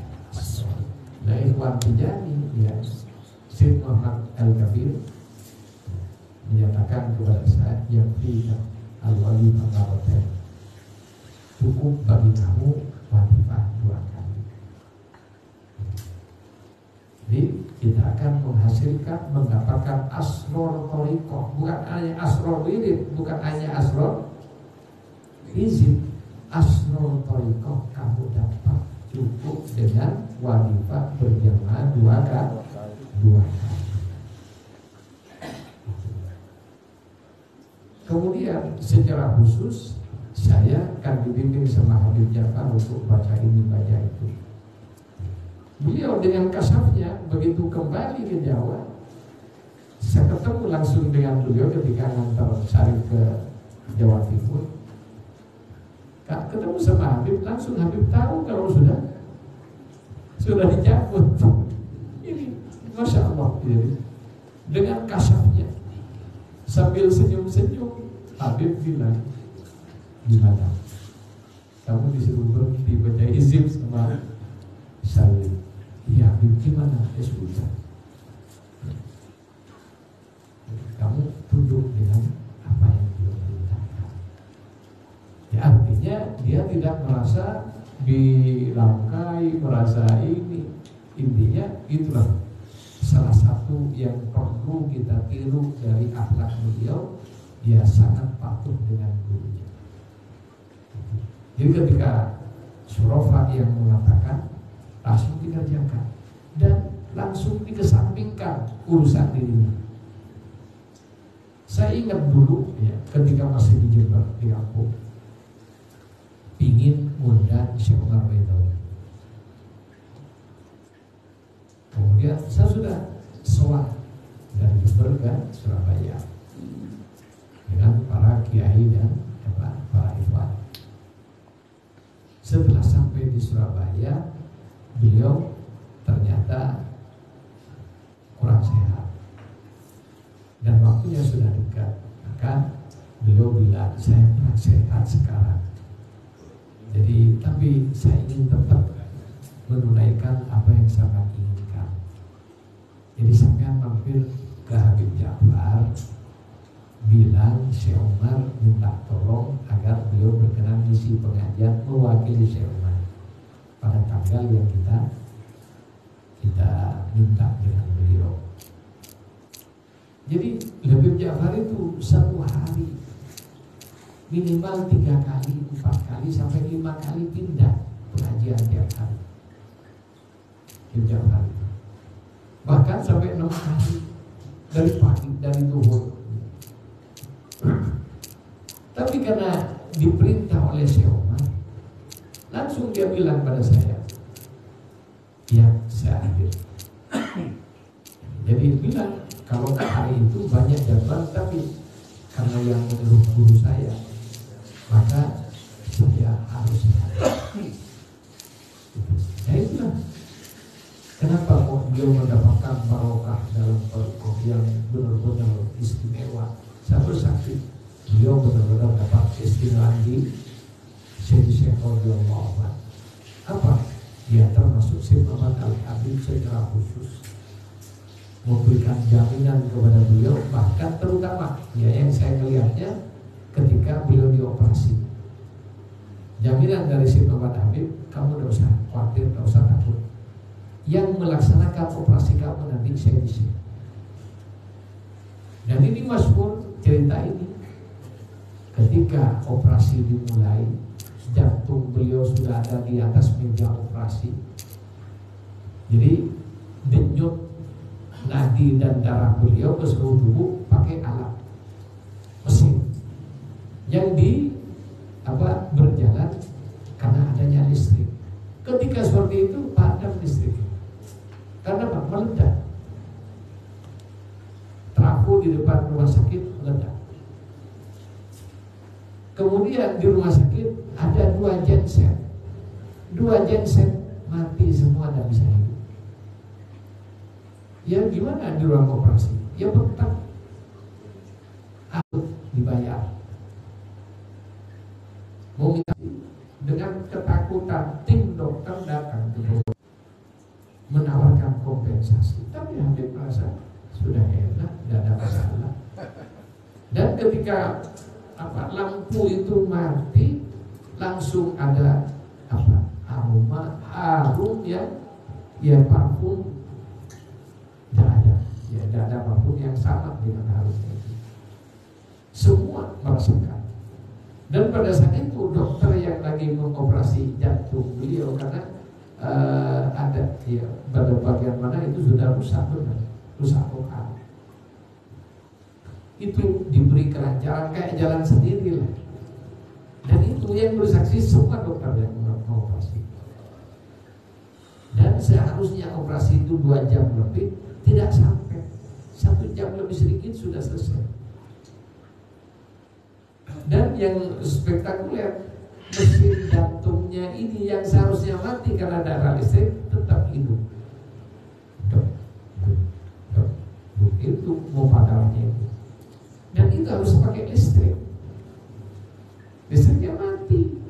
Nah Ikhwan Tijani ya, Syekh Muhammad Al-Kabir menyatakan kepada saya yang tidak al-wali maqaroten, cukup bagi kamu watifah 2 kali. Jadi kita akan menghasilkan, mendapatkan asror thariqah, bukan hanya asror wirid, bukan hanya asror izin, asror thariqah kamu dapat cukup dengan wadifah berjamaah 2 kali. Kemudian secara khusus saya akan dibimbing sama Habib Ja'far untuk baca ini baca itu. Beliau dengan kasafnya begitu kembali ke Jawa, saya ketemu langsung dengan beliau ketika ngantar Syarif ke Jawa Timur. Ketemu sama Habib, langsung Habib tahu kalau sudah dicabut. Ini Masya Allah, jadi dengan kasafnya sambil senyum-senyum Habib bilang, gimana? Kamu disuruh berhenti baca hizib sama Syarif. Iya Habib, gimana? Ya sudah, kamu tunduk dengan apa yang dia perintahkan. Ya artinya dia tidak merasa dilangkai, merasa ini. Intinya itulah salah satu yang perlu kita tiru dari akhlak beliau. Dia sangat patuh dengan gurunya. Jadi ketika Syurafa yang mengatakan, langsung dikerjakan dan langsung dikesampingkan urusan dirinya. Saya ingat dulu ya, ketika masih di Jember di kampung, pingin ngundang Syekh Umar Baidowi. Kemudian saya sudah sowan dari Jember ke Surabaya dengan para kiai dan para ikhwan. Setelah sampai di Surabaya, beliau ternyata kurang sehat dan waktunya sudah dekat. Maka beliau bilang, saya kurang sehat sekarang, jadi tapi saya ingin tetap menunaikan apa yang sangat inginkan. Jadi sampai mampir ke Habib Ja'far, bilang Syekh Umar minta tolong agar beliau berkenan ngisi pengajian mewakili Syekh Umar pada tanggal yang kita minta dengan beliau. Jadi Habib Ja'far itu satu hari minimal 3 kali, 4 kali sampai 5 kali pindah pengajian tiap hari. Habib Ja'far itu bahkan sampai 6 kali dari pagi, dari zuhur. Tapi karena diperintah oleh Syekh Umar, langsung dia bilang pada saya, ya saya hadir. Jadi bilang kalau hari itu banyak jadwal, tapi karena yang menurut guru saya, maka saya harus hadir. Ya itulah kenapa beliau mendapatkan barokah dalam perikop yang benar-benar istimewa. Saya bersaksi beliau benar-benar dapat keistimewaan di Syekh radhiyallahu anhu. Apa? Dia termasuk Syekh Muhammad Al-Habib secara khusus memberikan jaminan kepada beliau, bahkan terutama ya yang saya melihatnya ketika beliau dioperasi. Jaminan dari Syekh Muhammad Habib, kamu tidak usah khawatir, tidak usah takut. Yang melaksanakan operasi kamu nanti saya di sini. Dan ini masyhur cerita ini. Ketika operasi dimulai, jantung beliau sudah ada di atas meja operasi. Jadi denyut nadi dan darah beliau ke seluruh tubuh pakai alat mesin yang berjalan karena adanya listrik. Ketika seperti itu padam listrik. Karena apa? Meledak. Trafo di depan rumah sakit meledak. Kemudian di rumah sakit ada 2 genset. 2 genset mati semua, tidak bisa hidup. Ya gimana di ruang operasi? Ya tetap harus dibayar. Mau minta dengan ketakutan, tim dokter datang ke Bogor menawarkan kompensasi. Tapi Habib merasa sudah enak, tidak ada masalah. Dan ketika lampu itu mati, langsung ada aroma harum ya parfum. Tidak ada parfum yang sama dengan harumnya itu. Semua merasakan. Dan pada saat itu dokter yang lagi mengoperasi jantung beliau, karena ada ya, pada bagian mana itu sudah rusak benar, rusak total. Itu diberi kelancaran kayak jalan sendiri lah. Dan itu yang bersaksi semua dokter yang mengoperasi. Dan seharusnya operasi itu 2 jam lebih, tidak sampai 1 jam lebih sedikit sudah selesai. Dan yang spektakuler, mesin jantungnya ini yang seharusnya mati karena darah listrik tetap hidup. Itu mau padamnya itu. Dan itu harus pakai listrik. Listriknya mati,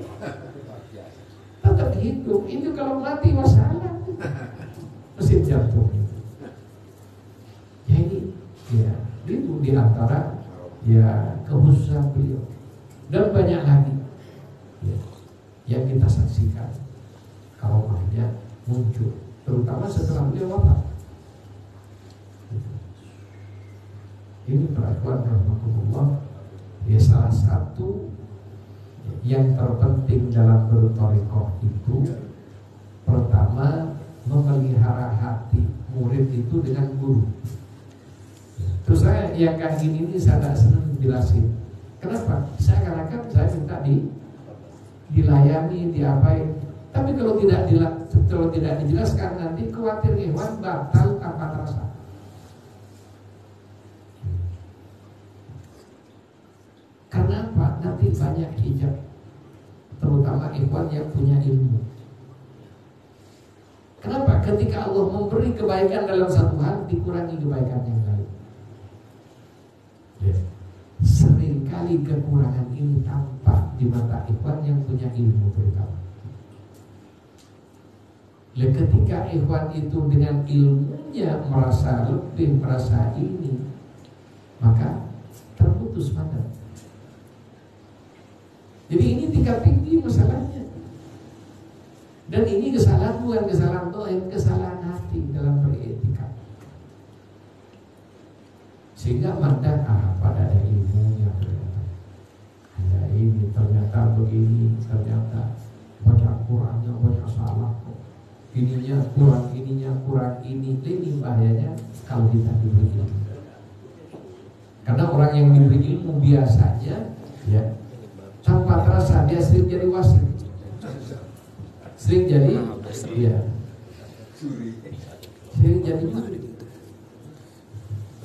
tetap hidup. Itu kalau mati masalah mesin jantung. Ya ini, ya itu diantara ya kekhususan beliau. Dan banyak lagi ya, yang kita saksikan karomahnya muncul, terutama setelah beliau wafat. Ini perlakuan rahmatullah ya, salah satu yang terpenting dalam berthariqah itu pertama memelihara hati murid itu dengan guru. Terus saya yang kayak gini ini saya tidak senang jelasin. Kenapa? Saya katakan saya minta dilayani, diapain. Tapi kalau tidak dijelaskan nanti khawatir ikhwan batal tanpa terasa. Karena apa? Nanti banyak hijab, terutama ikhwan yang punya ilmu. Kenapa? Ketika Allah memberi kebaikan dalam satu hal, dikurangi kebaikan yang lain. Seringkali kekurangan ini tampak di mata ikhwan yang punya ilmu terutama. Ketika ikhwan itu dengan ilmunya merasa lebih, merasa ini, maka terputus mandat. Jadi ini tingkat tinggi masalahnya. Dan ini kesalahan bukan kesalahan doa, kesalahan hati dalam beretika. Sehingga mandat pada ada ilmunya ternyata. Ya ini ternyata begini, ternyata baca Qurannya baca salah kok. Ininya kurang ini. Ini bahayanya kalau kita diberi ilmu. Karena orang yang diberi ilmu biasanya ya tanpa terasa dia sering jadi wasit, sering jadi ya, sering jadi murid.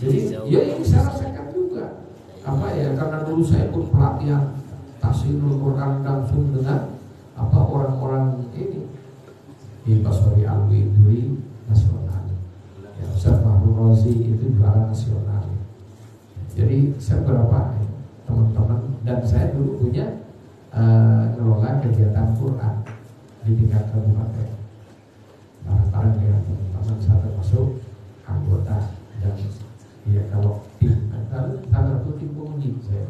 Jadi ya ini saya rasakan juga apa ya, karena dulu saya ikut pelatihan Tahsinul Quran langsung dengan apa orang-orang ini di Basori Alwi Duri nasional ya, Ustaz Fahru Rozi itu juara nasional. Jadi saya berapa teman-teman, dan saya dulu punya ngelola kegiatan Quran di tingkat kabupaten. Barang-barang ya teman-teman saya termasuk anggota, dan ya kalau tim salah satu tim penguji saya.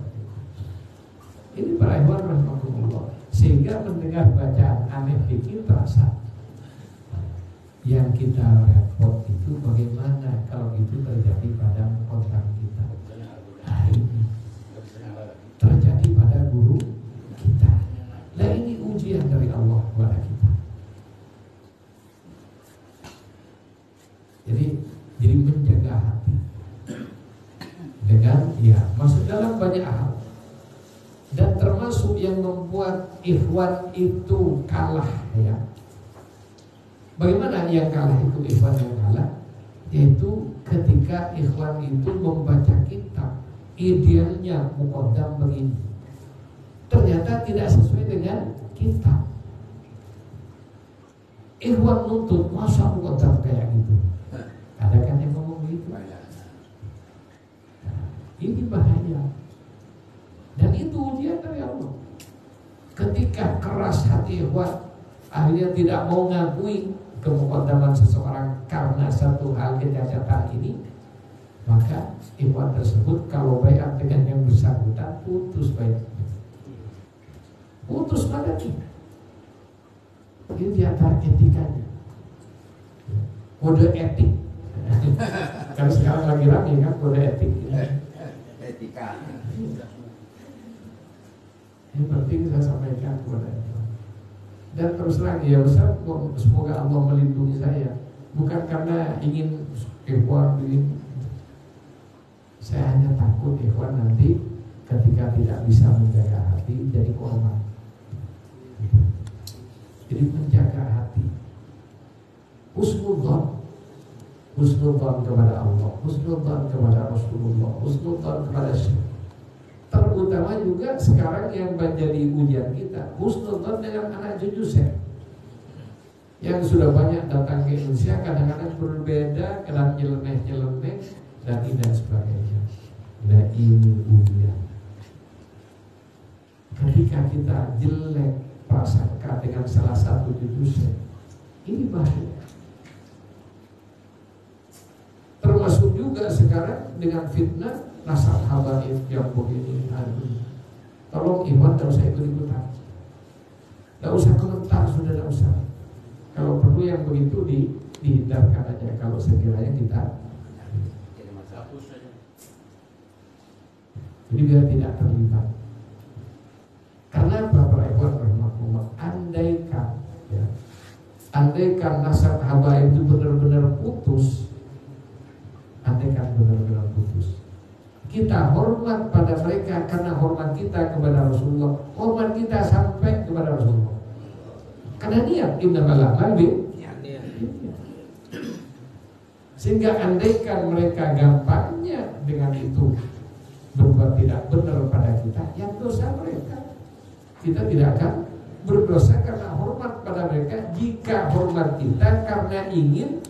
Ini para ikhwan rahmatullah, sehingga mendengar bacaan aneh fikir terasa. Yang kita repot itu bagaimana kalau itu terjadi pada kontak kita. Nah ini terjadi pada guru kita. Nah ini ujian dari Allah kepada kita. Jadi menjaga hati dengan ya masuk dalam banyak hal. Dan termasuk yang membuat ikhwan itu kalah ya. Bagaimana yang kalah itu ikhwan yang kalah? Yaitu ketika ikhwan itu membaca kitab, idealnya muqaddam begini, ternyata tidak sesuai dengan kitab. Ikhwan nuntut, masa muqaddam kayak gitu? Ada kan yang ngomong gitu? Nah, ini bahaya. Dan itu ujian dari Allah. Ketika keras hati ikhwan, akhirnya tidak mau ngakui kemuqaddaman seseorang karena satu hal kecacatan ini, maka ikhwan tersebut kalau baiat dengan yang bersangkutan putus baiat, putus badannya. Ini diantara etikanya, kode etik. Kan sekarang lagi rame kan kode etik. Etika. Yang penting saya sampaikan kepada ikhwan, Dan terus terang ya Ustaz, semoga Allah melindungi saya. Bukan karena ingin ikhwan ini. Saya hanya takut ikhwan nanti ketika tidak bisa menjaga hati jadi korban. Jadi menjaga hati. Husnudzon kepada Allah, husnudzon kepada Rasulullah, husnudzon kepada Syekh. Terutama juga sekarang yang menjadi ujian kita, husnudzon dengan anak cucu saya yang sudah banyak datang ke Indonesia, kadang-kadang berbeda, kadang nyeleneh dan ini dan sebagainya. Nah ini ujian. Ketika kita jelek prasangka dengan salah satu cucu saya, ini bahaya. Termasuk juga sekarang dengan fitnah nasab habaib yang begini. Tolong ikhwan tidak usah ikut-ikutan, tidak usah komentar, sudah tidak usah. Kalau perlu yang begitu dihindarkan aja. Kalau sekiranya kita jadi biar tidak terlibat. Karena para ikhwan rahimahullah, andaikan nasab habaib itu benar-benar putus, kita hormat pada mereka karena hormat kita kepada Rasulullah, hormat kita sampai kepada Rasulullah. Karena niat innamal a'malu sehingga andaikan mereka gampangnya dengan itu berbuat tidak benar pada kita, yang dosa mereka. Kita tidak akan berdosa karena hormat pada mereka jika hormat kita karena ingin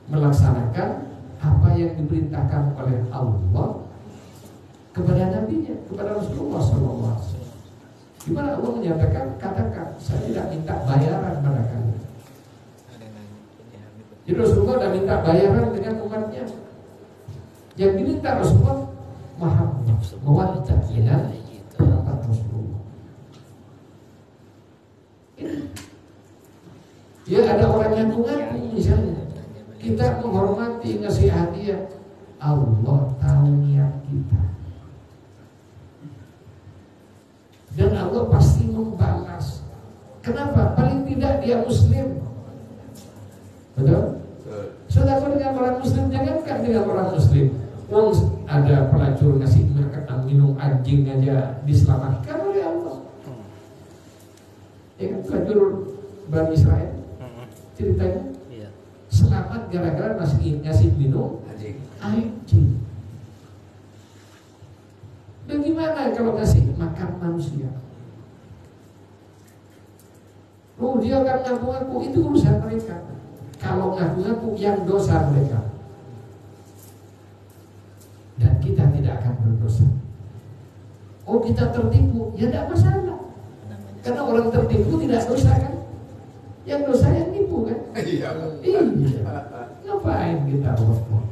melaksanakan apa yang diperintahkan oleh Allah kepada Nabi-Nya, kepada Rasulullah SAW. Di mana Allah menyatakan, katakan, saya tidak minta bayaran pada kalian. Jadi Rasulullah tidak minta bayaran dengan umatnya. Yang diminta Rasulullah Muhammad mawaddah ila Rasulullah. Ya ada orang yang mengaku misalnya kita menghormati, ngasih hadiah, Allah tahu niat kita dan Allah pasti membalas. Kenapa? Paling tidak dia Muslim. Betul? Sedangkan dengan orang Muslim, jangankan dengan orang Muslim, ada pelacur ngasih minum anjing aja diselamatkan oleh Allah. Ya kan, pelacur Bani Israel ceritanya selamat gara-gara ngasih minum anjing. Bagaimana kalau ngasih makan manusia? Oh dia akan ngaku-ngaku, itu urusan mereka. Kalau ngaku-ngaku yang dosa mereka, dan kita tidak akan berdosa. Oh kita tertipu, ya tidak masalah. Karena orang tertipu tidak dosa kan? Yang dosa yang nipu kan? Iya. Ngapain kita bohong?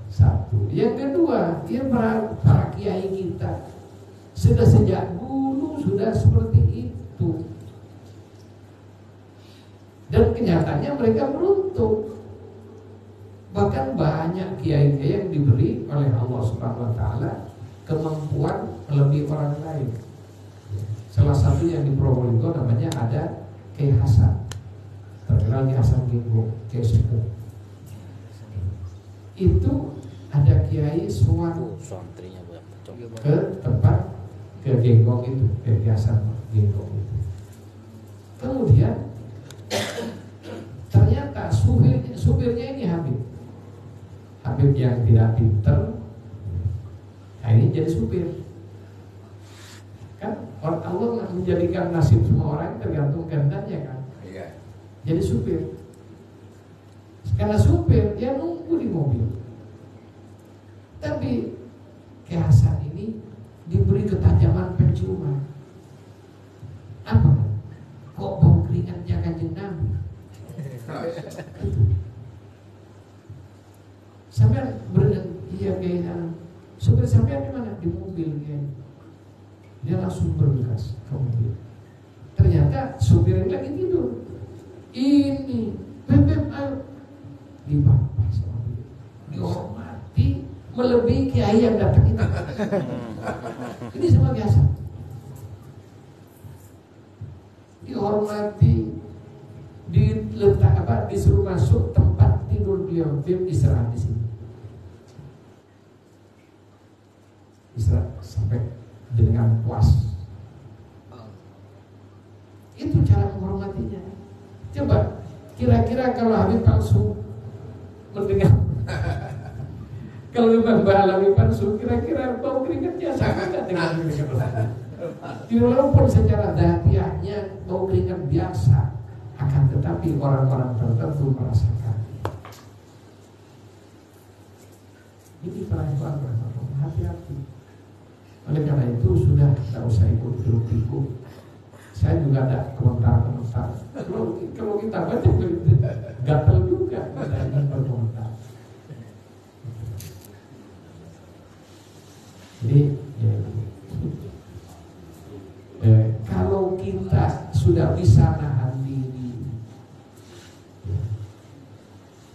Satu. Yang kedua, dia para kiai kita sudah sejak dulu sudah seperti itu. Dan kenyataannya mereka beruntung. Bahkan banyak kiai-kiai yang diberi oleh Allah Subhanahu wa taala kemampuan melebihi orang lain. Salah satunya di Probolinggo namanya ada Kiai Hasan. Terkenal Kiai Hasan Genggo, Kiai Sepuh. Itu ada kiai sowan ke tempat ke Genggong itu, ke Kiai Hasan Genggong itu. Kemudian ternyata supirnya ini Habib yang tidak pinter, akhirnya jadi supir. Kan orang Allah menjadikan nasib semua orang tergantung kehendaknya kan. Jadi supir. Karena supir dia nunggu di mobil. Tapi Kiai Hasan ini diberi ketajaman penciuman. Apa? Kok bau keringatnya Kanjeng Nabi? Sampai iya Kiai Hasan. Supir sampai di mana? Di mobil Kiai. Dia langsung bergegas ke mobil. Ternyata supir ini lagi tidur. Ini bebek ayo dibahas, dihormati melebihi kiai yang datang itu. Ini sama biasa. dihormati, diletak disuruh masuk tempat tidur beliau istirahat di sini. Istirahat sampai dengan puas. Itu cara menghormatinya. Coba kira-kira kalau Habib palsu mendengar kalau Mbah Habib palsu, kira-kira bau keringatnya sama nggak dengan keringat orang? Walaupun secara dhatiahnya bau keringat biasa, akan tetapi orang-orang tertentu merasakan. Ini perempuan hati-hati. Oleh karena itu sudah tidak usah ikut hiruk-pikuk. Saya juga ada komentar-komentar. Kalau kita baca gatal juga kita ingin berkomentar. Jadi kalau kita sudah bisa nahan diri,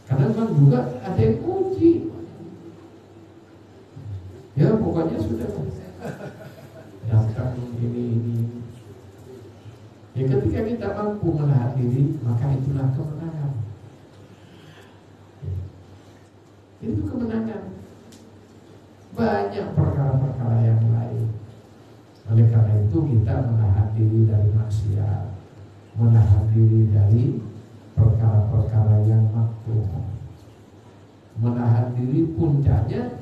karena memang juga ada yang uji. Ya pokoknya sudah datang ini. Ya ketika kita mampu menahan diri, maka itulah kemenangan. Itu kemenangan. Banyak perkara-perkara yang lain. Oleh karena itu kita menahan diri dari maksiat, menahan diri dari perkara-perkara yang makruh, menahan diri puncaknya,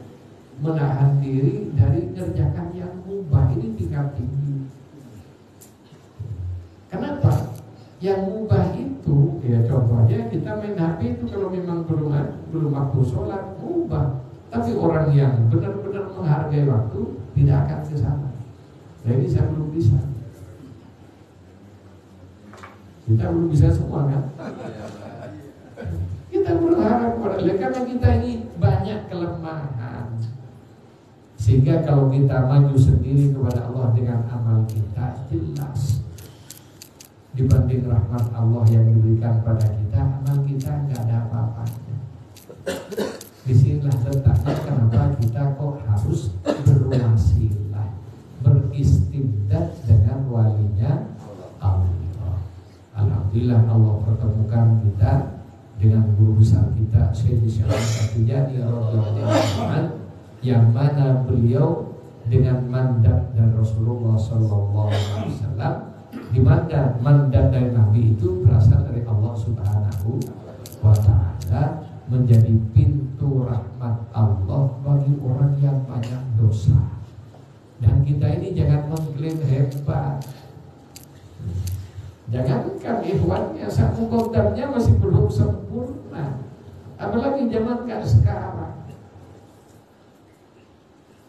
menahan diri dari kerjakan yang mubah. Ini tingkat tinggi. Kenapa? Yang mubah itu, ya contohnya kita main HP itu kalau memang belum waktu sholat, mubah. Tapi orang yang benar-benar menghargai waktu tidak akan ke sana. Nah ini saya belum bisa. Kita belum bisa semua kan? Kita berharap kepada Allah karena kita ini banyak kelemahan. Sehingga kalau kita maju sendiri kepada Allah dengan amal kita, jelas dibanding rahmat Allah yang diberikan pada kita, amal kita nggak ada apa-apanya. Disinilah letaknya kenapa kita kok harus berwasilah, beristimdad dengan walinya Allah. Alhamdulillah Allah pertemukan kita dengan guru besar kita Syekh Syarifudin yang mana beliau dengan mandat dari Rasulullah SAW, di mana mandat dari Nabi itu berasal dari Allah Subhanahu wa Ta'ala, menjadi pintu rahmat Allah bagi orang yang banyak dosa. Dan kita ini jangan mengklaim hebat. Jangankan ikhwannya, satu kodamnya masih belum sempurna, apalagi zaman sekarang.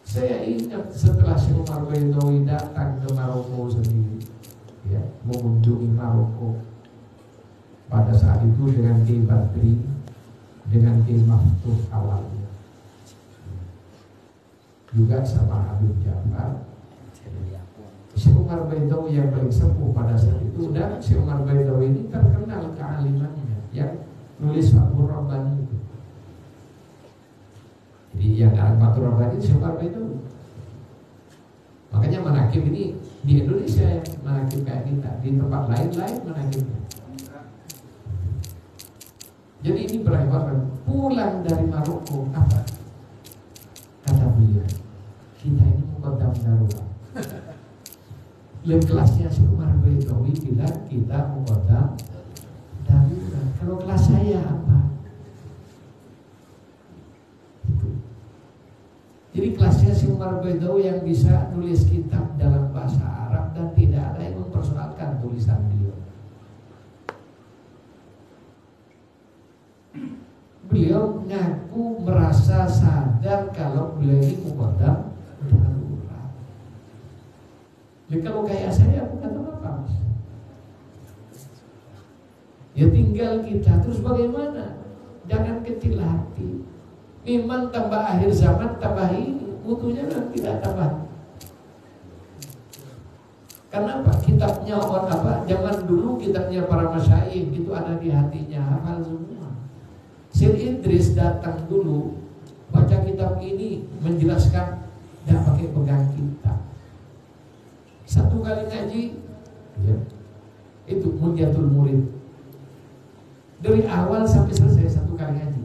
Saya ingat setelah Syekh Umar Baidawi datang ke Maroko sendiri, ya, mengunjungi Maroko pada saat itu dengan Kiai Badri, dengan Kiai Maftuh awalnya, juga sama Habib Jafar. Syekh Umar Baidawi yang paling sepuh pada saat itu, dan Syekh Umar Baidawi ini terkenal kealimannya, yang nulis Fathur Rabbani itu. Jadi yang Fathur Rabbani Syekh Umar Baidawi. Makanya manakib ini di Indonesia yang manakib kayak kita, di tempat lain-lain manakibnya. Jadi ini berakhir pulang dari Maroko, apa? Kata beliau, kita ini muqaddam darurat. Kelasnya Syekh Umar Baidawi bilang kita muqaddam darurat. Kalau kelas saya apa? Itu. Jadi kelasnya Syekh Umar Baidawi yang bisa nulis kitab dalam bahasa Arab dan tidak ada yang mempersoalkan tulisan beliau. Beliau ngaku merasa sadar kalau beliau ini muqaddam darurat. Ya kalau kayak saya bukan apa-apa. Ya tinggal kita terus bagaimana? Jangan kecil hati. Memang tambah akhir zaman tambah ini, mutunya memang tidak tambah. Kenapa? Kitabnya orang apa? Zaman dulu kitabnya para masyayikh itu ada di hatinya, hafal semua. Syekh Idris datang dulu baca kitab ini menjelaskan, tidak pakai pegang kitab. Satu kali ngaji, ya, Itu Munyatul Murid. Dari awal sampai selesai 1 kali ngaji.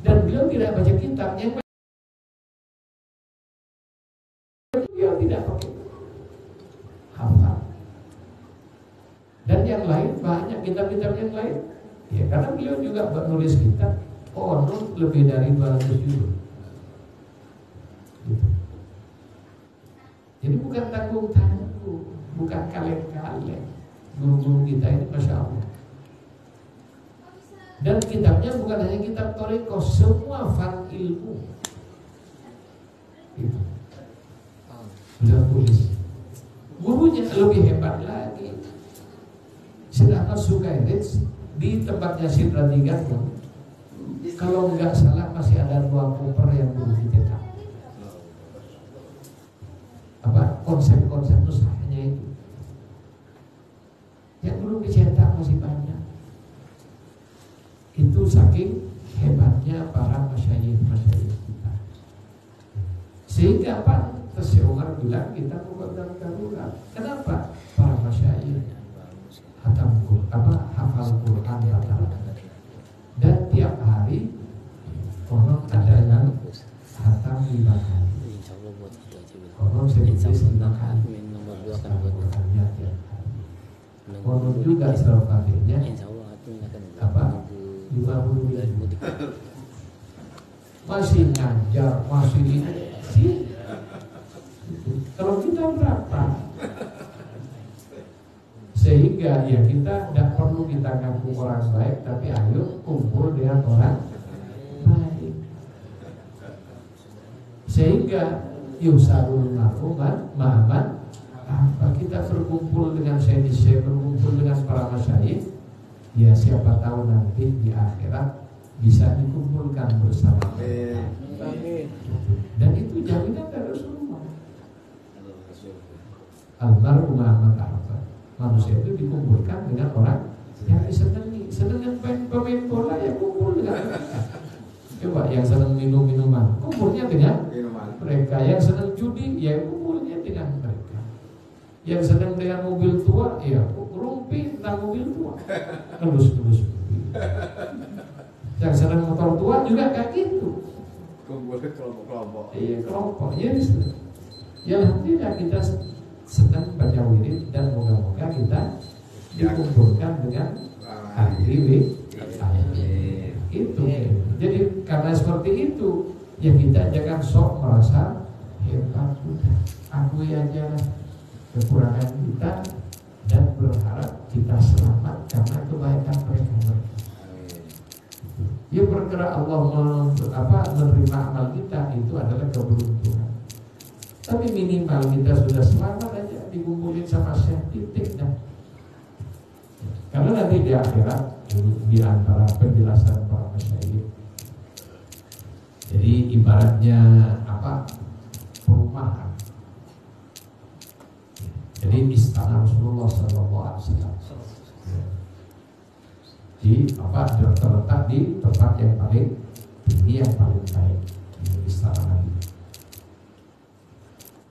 Dan beliau tidak baca kitab, yang beliau tidak pakai hafal. Dan yang lain banyak kitab-kitab yang lain. Ya, karena beliau juga menulis kitab lebih dari 200 judul. Gitu. Jadi bukan tanggung-tanggung, bukan kaleng-kaleng. Guru-guru kita ini Masya Allah. Dan kitabnya bukan hanya kitab Thariqah, semua fan ilmu. Gitu. Sudah tulis. Gurunya lebih hebat lagi. Syed Ahmad Sukairij di tempatnya Syed Radigan, kalau nggak salah masih ada 2 koper yang belum dicetak. Konsep-konsep nusahnya itu yang belum dicetak masih banyak. Itu saking hebatnya para masyayikh kita. Sehingga Syekh Umar bilang kita bukan darurat. Kenapa? Para masyayikh hafal Quran rata-rata. Dan tiap hari konon ada yang hatam 5 kali. Konon sedikit 5 kali. Konon juga Al-Fatihahnya 50. Masih ngajar, masih ini. Kalau kita berapa? Sehingga ya kita tidak perlu kita ngaku orang baik, tapi ayo kumpul dengan orang baik. Sehingga yusarul ma'ruman ma'aman, kita berkumpul dengan syekh, berkumpul dengan para masyayikh. Ya siapa tahu nanti di akhirat bisa dikumpulkan bersama. Amin. Dan itu jaminan dari Rasulullah. Almarhum Muhammad Ahmad. Manusia itu dikumpulkan dengan orang yang disenangi. Senang pemain bola ya kumpul dengan mereka. Coba yang senang minum-minuman, kumpulnya dengan mereka. Yang senang judi, ya kumpulnya dengan mereka. Yang senang dengan mobil tua, ya rumpi tentang mobil tua. Kelus-kelus. Yang senang motor tua juga kayak gitu. Kumpul ke kelompok-kelompok. Iya, kelompok. Ya tidak, kita sedang baca wirid dan moga-moga kita dikumpulkan dengan ahli wirid. Itu. Jadi karena seperti itu, ya kita jangan sok merasa hebat. Akui aja kekurangan kita dan berharap kita selamat karena kebaikan mereka. Ya perkara Allah menerima amal kita itu adalah keberuntungan. Tapi minimal kita sudah selamat aja dikumpulin sama Syekh, titik dah. Karena nanti di akhirat di antara penjelasan para masyayikh. Jadi ibaratnya perumahan. Jadi istana Rasulullah SAW terletak di tempat yang paling tinggi, yang paling baik di istana Nabi.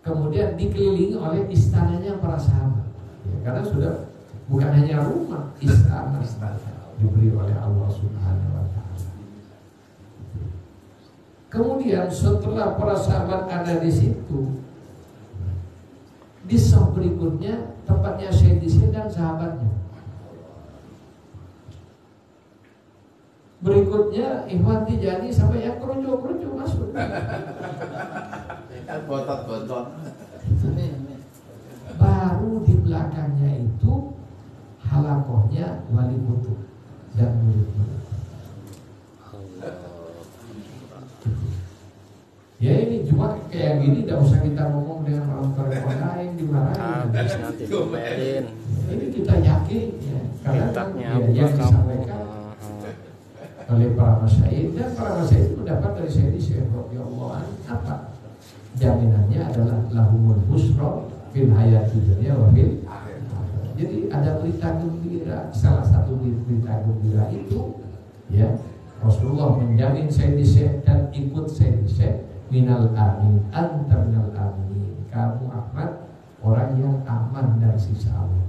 Kemudian dikelilingi oleh istananya para sahabat, ya, karena sudah bukan hanya rumah, istana diberi oleh Allah Subhanahu wa Ta'ala. Kemudian setelah para sahabat ada di situ, di saf berikutnya tempatnya Syekh dan sahabatnya. Berikutnya Ikhwan Tijani sampai yang kerucu-kerucu masuk. Botot-botot. Baru di belakangnya itu halakohnya wali kutub dan murid-murid. Ya ini cuma kayak gini, tidak usah kita ngomong dengan orang lain dimarahin. Habis nanti domelin. Ini kita yakin ya, karena Mintaknya yang disampaikan oleh para masyayikh, dan para masyayikh itu mendapat dari Syekh radhiyallahu anhu apa? Jaminannya adalah lahumul busra fil hayati dunya wa fil akhirah. Jadi ada berita gembira, salah satu berita gembira itu ya Rasulullah menjamin Syekh dan ikut Syekh minal amin, anta minal amin. Kamu Ahmad orang yang aman dari siksa Allah.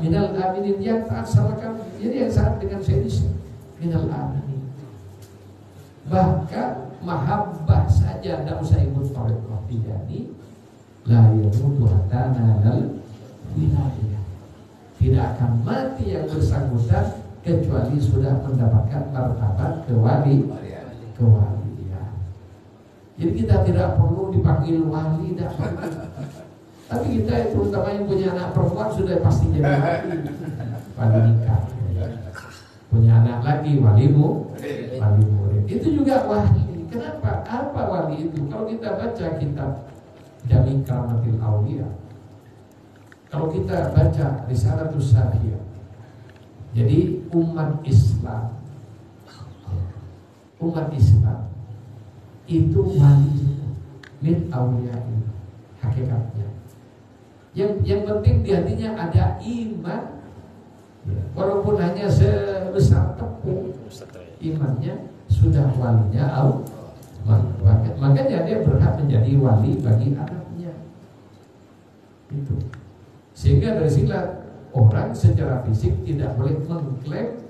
minal aminin, yang taat sama kami. Jadi yang saat dengan saya ini minal aminin. Bahkan mahabbah saja tidak usah ikut thariqah Tijani, la yamutu hatta nalal wilayah. Tidak akan mati yang bersangkutan kecuali sudah mendapatkan martabat kewalian. Jadi kita tidak perlu dipanggil wali, tidak perlu. Tapi kita terutama yang punya anak perempuan sudah pasti jadi wali nikah. Punya anak lagi wali murid. Itu juga wali. Kenapa? Apa wali itu? Kalau kita baca kitab Jami' Karamatil Auliya, kalau kita baca Risalatus Sahih, jadi umat Islam itu wali min auliya hakikatnya. Yang penting di hatinya ada iman, walaupun hanya sebesar tepung, imannya sudah walinya Allah. Makanya dia berhak menjadi wali bagi anaknya. Itu. Sehingga dari sini orang secara fisik tidak boleh mengklaim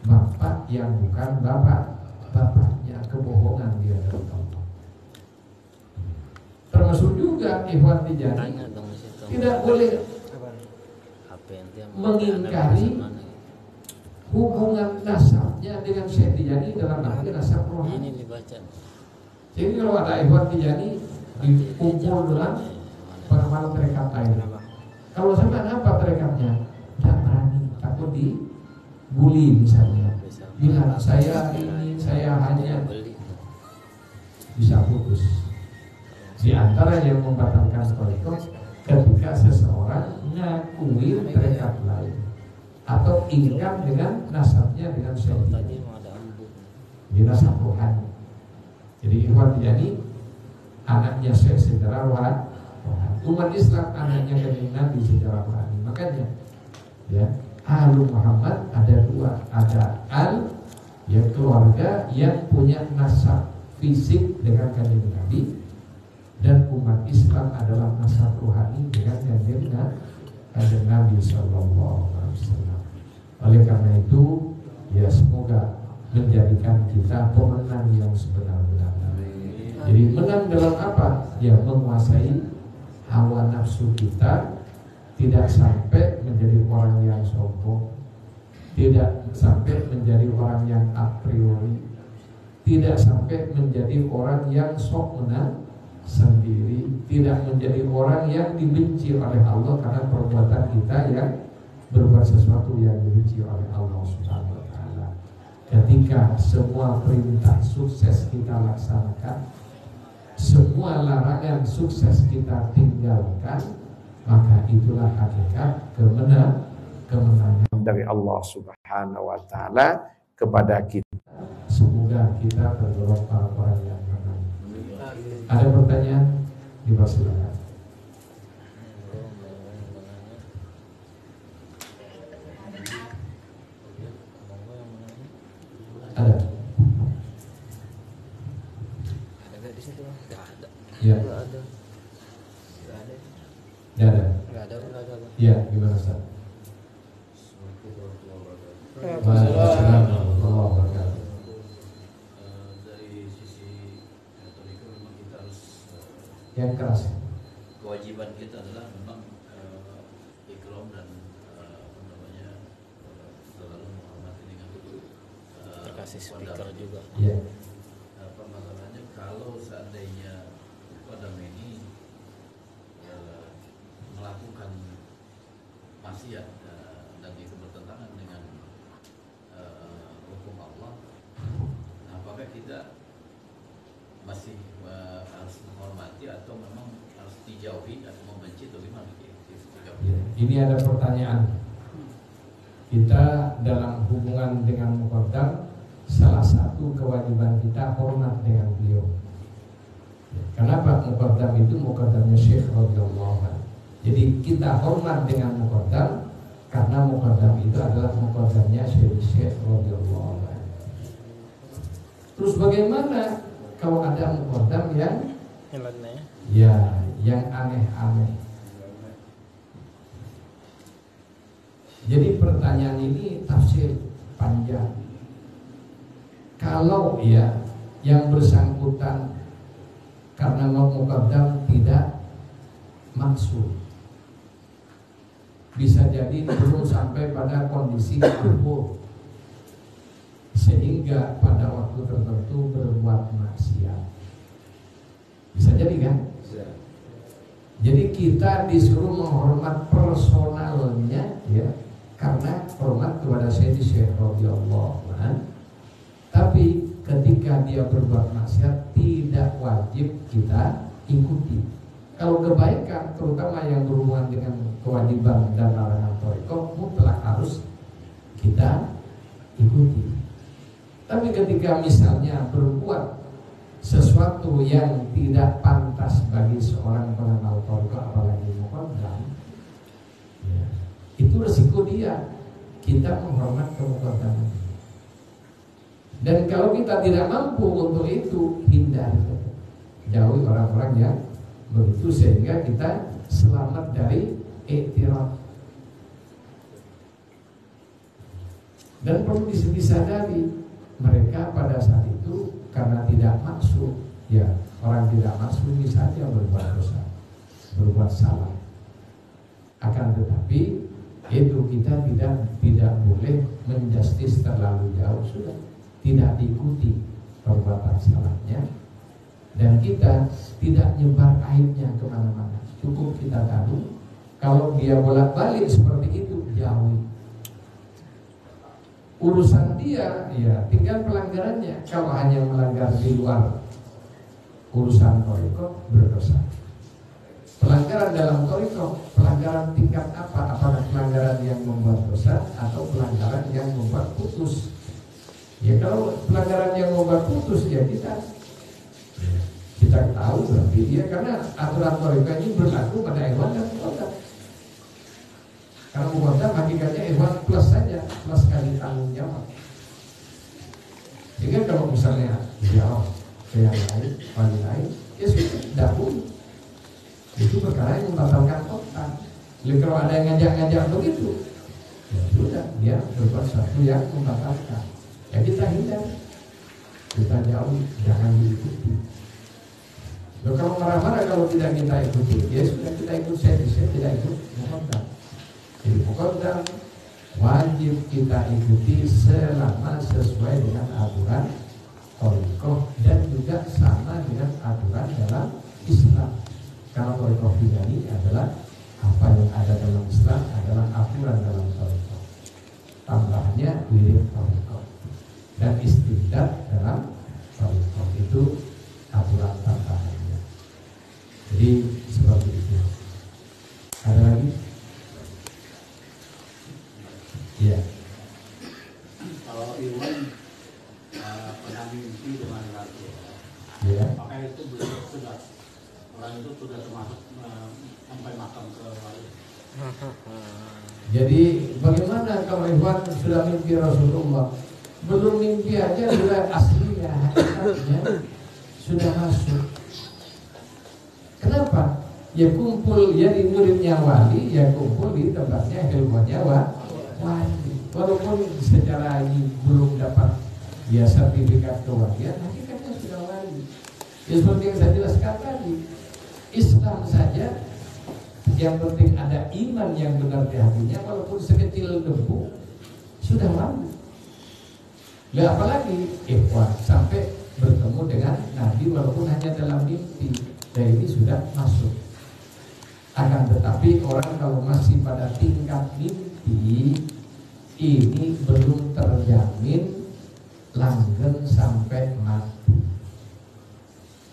bapak yang bukan bapaknya, kebohongan dia dari Allah. Termasuk juga Ikhwan Tijani tidak boleh mengingkari hubungan nasabnya dengan Syekh Tijani dalam arti nasab rohani. Jadi kalau ada Ikhwan Tijani dikumpul dalam pengamal tarekat lain, kalau sampai apa tarekatnya, tidak berani, takut dibully misalnya. Bilang saya hanya bisa putus. Di antara yang membatalkan tarekat ketika seseorang ngakui tarekat lain atau ingkar dengan nasabnya dengan Syekh di nasab rohani. Jadi Ikhwan Tijani anaknya Syekh secara rohani, umat Islam anaknya kanjeng Nabi secara rohani. Makanya ya, Ahlul Muhammad ada dua, ada yang keluarga yang punya nasab fisik dengan kanjeng Nabi, dan umat Islam adalah nasab rohani dengan kanjeng Nabi Sallallahu Alaihi Wasallam. Oleh karena itu, ya semoga menjadikan kita pemenang yang sebenar-benarnya. Jadi menang dalam apa? Ya menguasai hawa nafsu kita, tidak sampai menjadi orang yang sombong, tidak sampai menjadi orang yang a priori, tidak sampai menjadi orang yang sok menang sendiri, tidak menjadi orang yang dibenci oleh Allah karena perbuatan kita yang berbuat sesuatu yang dibenci oleh Allah Subhanahu wa taala. Ketika semua perintah sukses kita laksanakan, semua larangan sukses kita tinggalkan, maka itulah hakikat kemenangan dari Allah Subhanahu wa taala kepada kita. Semoga kita tergolong orang yang menang. Ada pertanyaan? Dipersilakan. Ada? Ada di situ? Enggak ada. Ya. Enggak ada. Enggak ada. Enggak ada. Ya, gimana Ustaz? Waalaikumsalam. Dari sisi metodika memang kita harus Yang keras. kewajiban kita adalah memang ikram dan selalu menghormati dengan Terkasih speaker juga. Ya. apa masalahnya kalau seandainya Kodam ini melakukan maksiat dan itu bertentangan dengan hukum Allah, apakah kita masih harus menghormati atau memang harus dijauhi atau membenci atau gimana? Ini ada pertanyaan. Kita dalam hubungan dengan muqaddam, salah satu kewajiban kita hormat dengan beliau. Kenapa muqaddam itu muqaddamnya Syekh radhiyallahu anhu? Jadi kita hormat dengan muqaddam karena muqaddam itu adalah muqaddamnya Syekh radhiyallahu anhu. Terus bagaimana kalau ada muqaddam yang yang aneh-aneh? Jadi pertanyaan ini tafsir panjang. Kalau ya yang bersangkutan karena muqaddam tidak maksud, bisa jadi belum sampai pada kondisi kubur sehingga pada waktu tertentu berbuat maksiat. Bisa jadi kan? Jadi kita disuruh menghormat personalnya ya, karena hormat kepada Sayyidi Syekh radhiyallahu anhu. Tapi ketika dia berbuat maksiat tidak wajib kita ikuti. Kalau kebaikan terutama yang berhubungan dengan kewajiban dan larangan thariqah mutlak harus kita ikuti. Tapi ketika misalnya berbuat sesuatu yang tidak pantas bagi seorang pengenal thariqah apalagi muqaddam, ya, itu resiko dia. Kita menghormat kemuqaddaman. Dan kalau kita tidak mampu untuk itu, hindari, jauhi orang-orang yang begitu sehingga kita selamat dari i'tiraf. Dan perlu disadari mereka pada saat itu karena tidak maksud, ya orang tidak maksud misalnya berbuat dosa, berbuat salah. Akan tetapi itu kita tidak boleh menjustis terlalu jauh, sudah tidak diikuti perbuatan salahnya, dan kita tidak nyebar aibnya kemana-mana. Cukup kita tahu kalau dia bolak-balik seperti itu, jauhi. Urusan dia, ya tinggal pelanggarannya. Kalau hanya melanggar di luar urusan thariqah, berdosa. Pelanggaran dalam thariqah, pelanggaran tingkat apa? Apakah pelanggaran yang membuat dosa atau pelanggaran yang membuat putus? Ya kalau pelanggaran yang membuat putus, ya kita tahu berarti dia, karena aturan thariqah ini berlaku pada ikhwan dan muqaddam. Karena muqaddam hakikatnya ikhwan plus saja, plus kali tanggung jawab. Sehingga kalau misalnya jawab ke yang lain, wali lain, ya sudah dahulu. Itu perkara yang membatalkan khotbah. Jadi kalau ada yang ngajak-ngajak begitu, ya sudah dia berbuat sesuatu yang membatalkan. Ya kita hindar, kita jauh, jangan diikuti. Loh, kalau marah-marah kalau tidak kita ikuti, ya sudah kita ikut saya tidak ikut muqaddam. Jadi muqaddam wajib kita ikuti selama sesuai dengan aturan thariqah dan juga sama dengan aturan dalam Islam. Karena thariqah ini adalah apa yang ada dalam Islam adalah aturan dalam thariqah. Tambahnya wirid thariqah dan istidad dalam thariqah itu aturan tambahannya. Jadi seperti itu. Ada lagi? Iya. Kalau Iwan pernah mimpi dengan Rasul, Iya. apakah itu sudah orang itu sudah termasuk sampai makam ke wali? Jadi bagaimana kalau Iwan sudah mimpi Rasulullah? Belum mimpi aja sudah aslinya, hakikatnya sudah masuk. Kenapa? Ya kumpul, ya di muridnya wali, ya kumpul di tempatnya ilmunya wali. Walaupun secara ini belum dapat ya sertifikat kewalian, hakikatnya sudah wali. Ya seperti yang saya jelaskan tadi, Islam saja yang penting ada iman yang benar di hatinya, walaupun sekecil debu sudah wali. Lah apalagi ikhwan sampai bertemu dengan Nabi walaupun hanya dalam mimpi, dan ini sudah masuk. Akan tetapi orang kalau masih pada tingkat mimpi, ini belum terjamin langgeng sampai mati.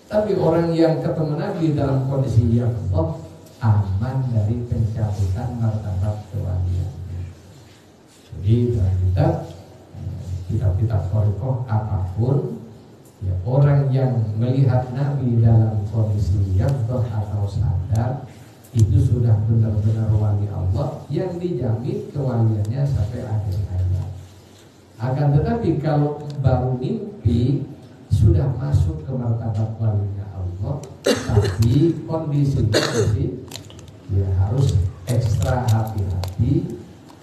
Tapi orang yang ketemu Nabi dalam kondisi yaqظah aman dari pencabutan martabat kewalian. Jadi dalam kitab-kitab thariqah apapun, ya, orang yang melihat Nabi dalam kondisi yaqظah atau sadar itu sudah benar-benar wali Allah yang dijamin kewaliannya sampai akhir hayat. Akan tetapi kalau baru mimpi sudah masuk ke martabat walinya Allah, tapi kondisi ya harus ekstra hati-hati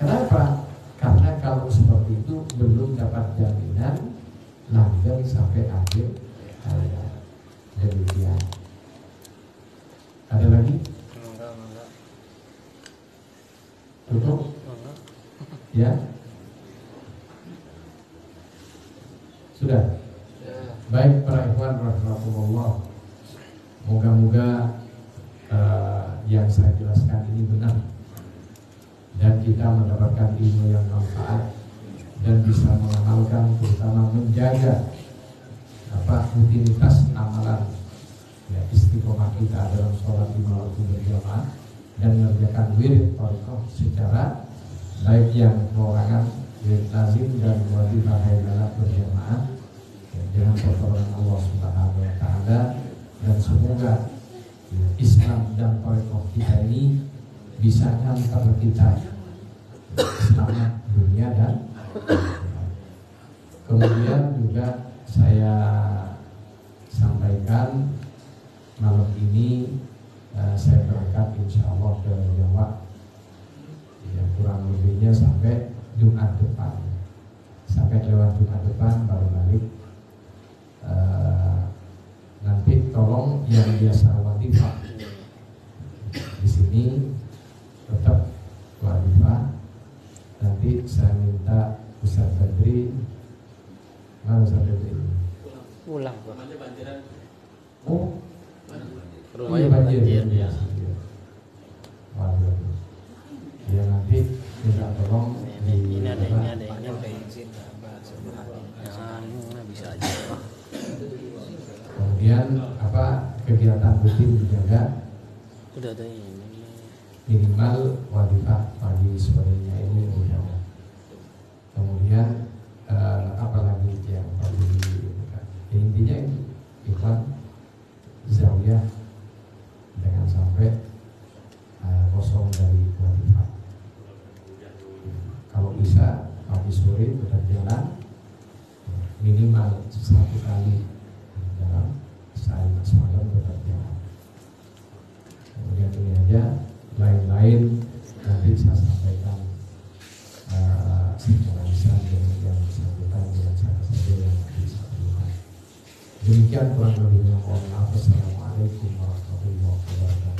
Kenapa? Karena kalau seperti itu belum dapat jaminan langgeng sampai akhir hayat. Demikian. Ada lagi? Enggak. Cukup? Enggak. Ya? Sudah? Baik para ikhwan rahimakumullah. Moga-moga yang saya jelaskan ini benar dan kita mendapatkan ilmu yang manfaat dan bisa mengamalkan, terutama menjaga rutinitas amalan ya, istiqomah kita dalam sholat lima waktu berjamaah dan mengerjakan wirid thariqah secara baik yang perorangan, wirid lazim dan wajibah haidalah berjamaah ya, dengan pertolongan Allah Subhanahu wa taala, dan semoga ya, Islam dan thariqah kita ini bisa ngantar kita selamat dunia dan kemudian juga saya sampaikan malam ini saya berangkat insya Allah ke Jawa ya, kurang lebihnya sampai Jumat depan, sampai lewat Jumat depan baru balik. Nanti tolong yang biasa watifah di sini tetap watifah. Nanti saya minta Ustaz Badri, mana Ustaz Badri? Pulang Pak. Rumahnya banjiran. Oh, Rumahnya banjir. banjir. Ya. Waduh. Ya nanti minta tolong Ini ada Nah, bensin Jangan bisa aja Pak. kemudian kegiatan rutin dijaga, Udah ada ini. minimal wadifah pagi sorenya ini dijaga. Kemudian apalagi yang perlu dilakukan? Ya, intinya ikhwan zawiyah jangan sampai kosong dari wadifah. Kalau bisa pagi sore tetap jalan minimal satu kali dalam semalam tetap jalan. Kemudian ini aja, lain-lain nanti saya sampaikan secara lisan dengan yang bersangkutan dengan cara saja yang bisa dilakukan. Demikian kurang lebihnya, mohon maaf. Assalamualaikum warahmatullahi wabarakatuh.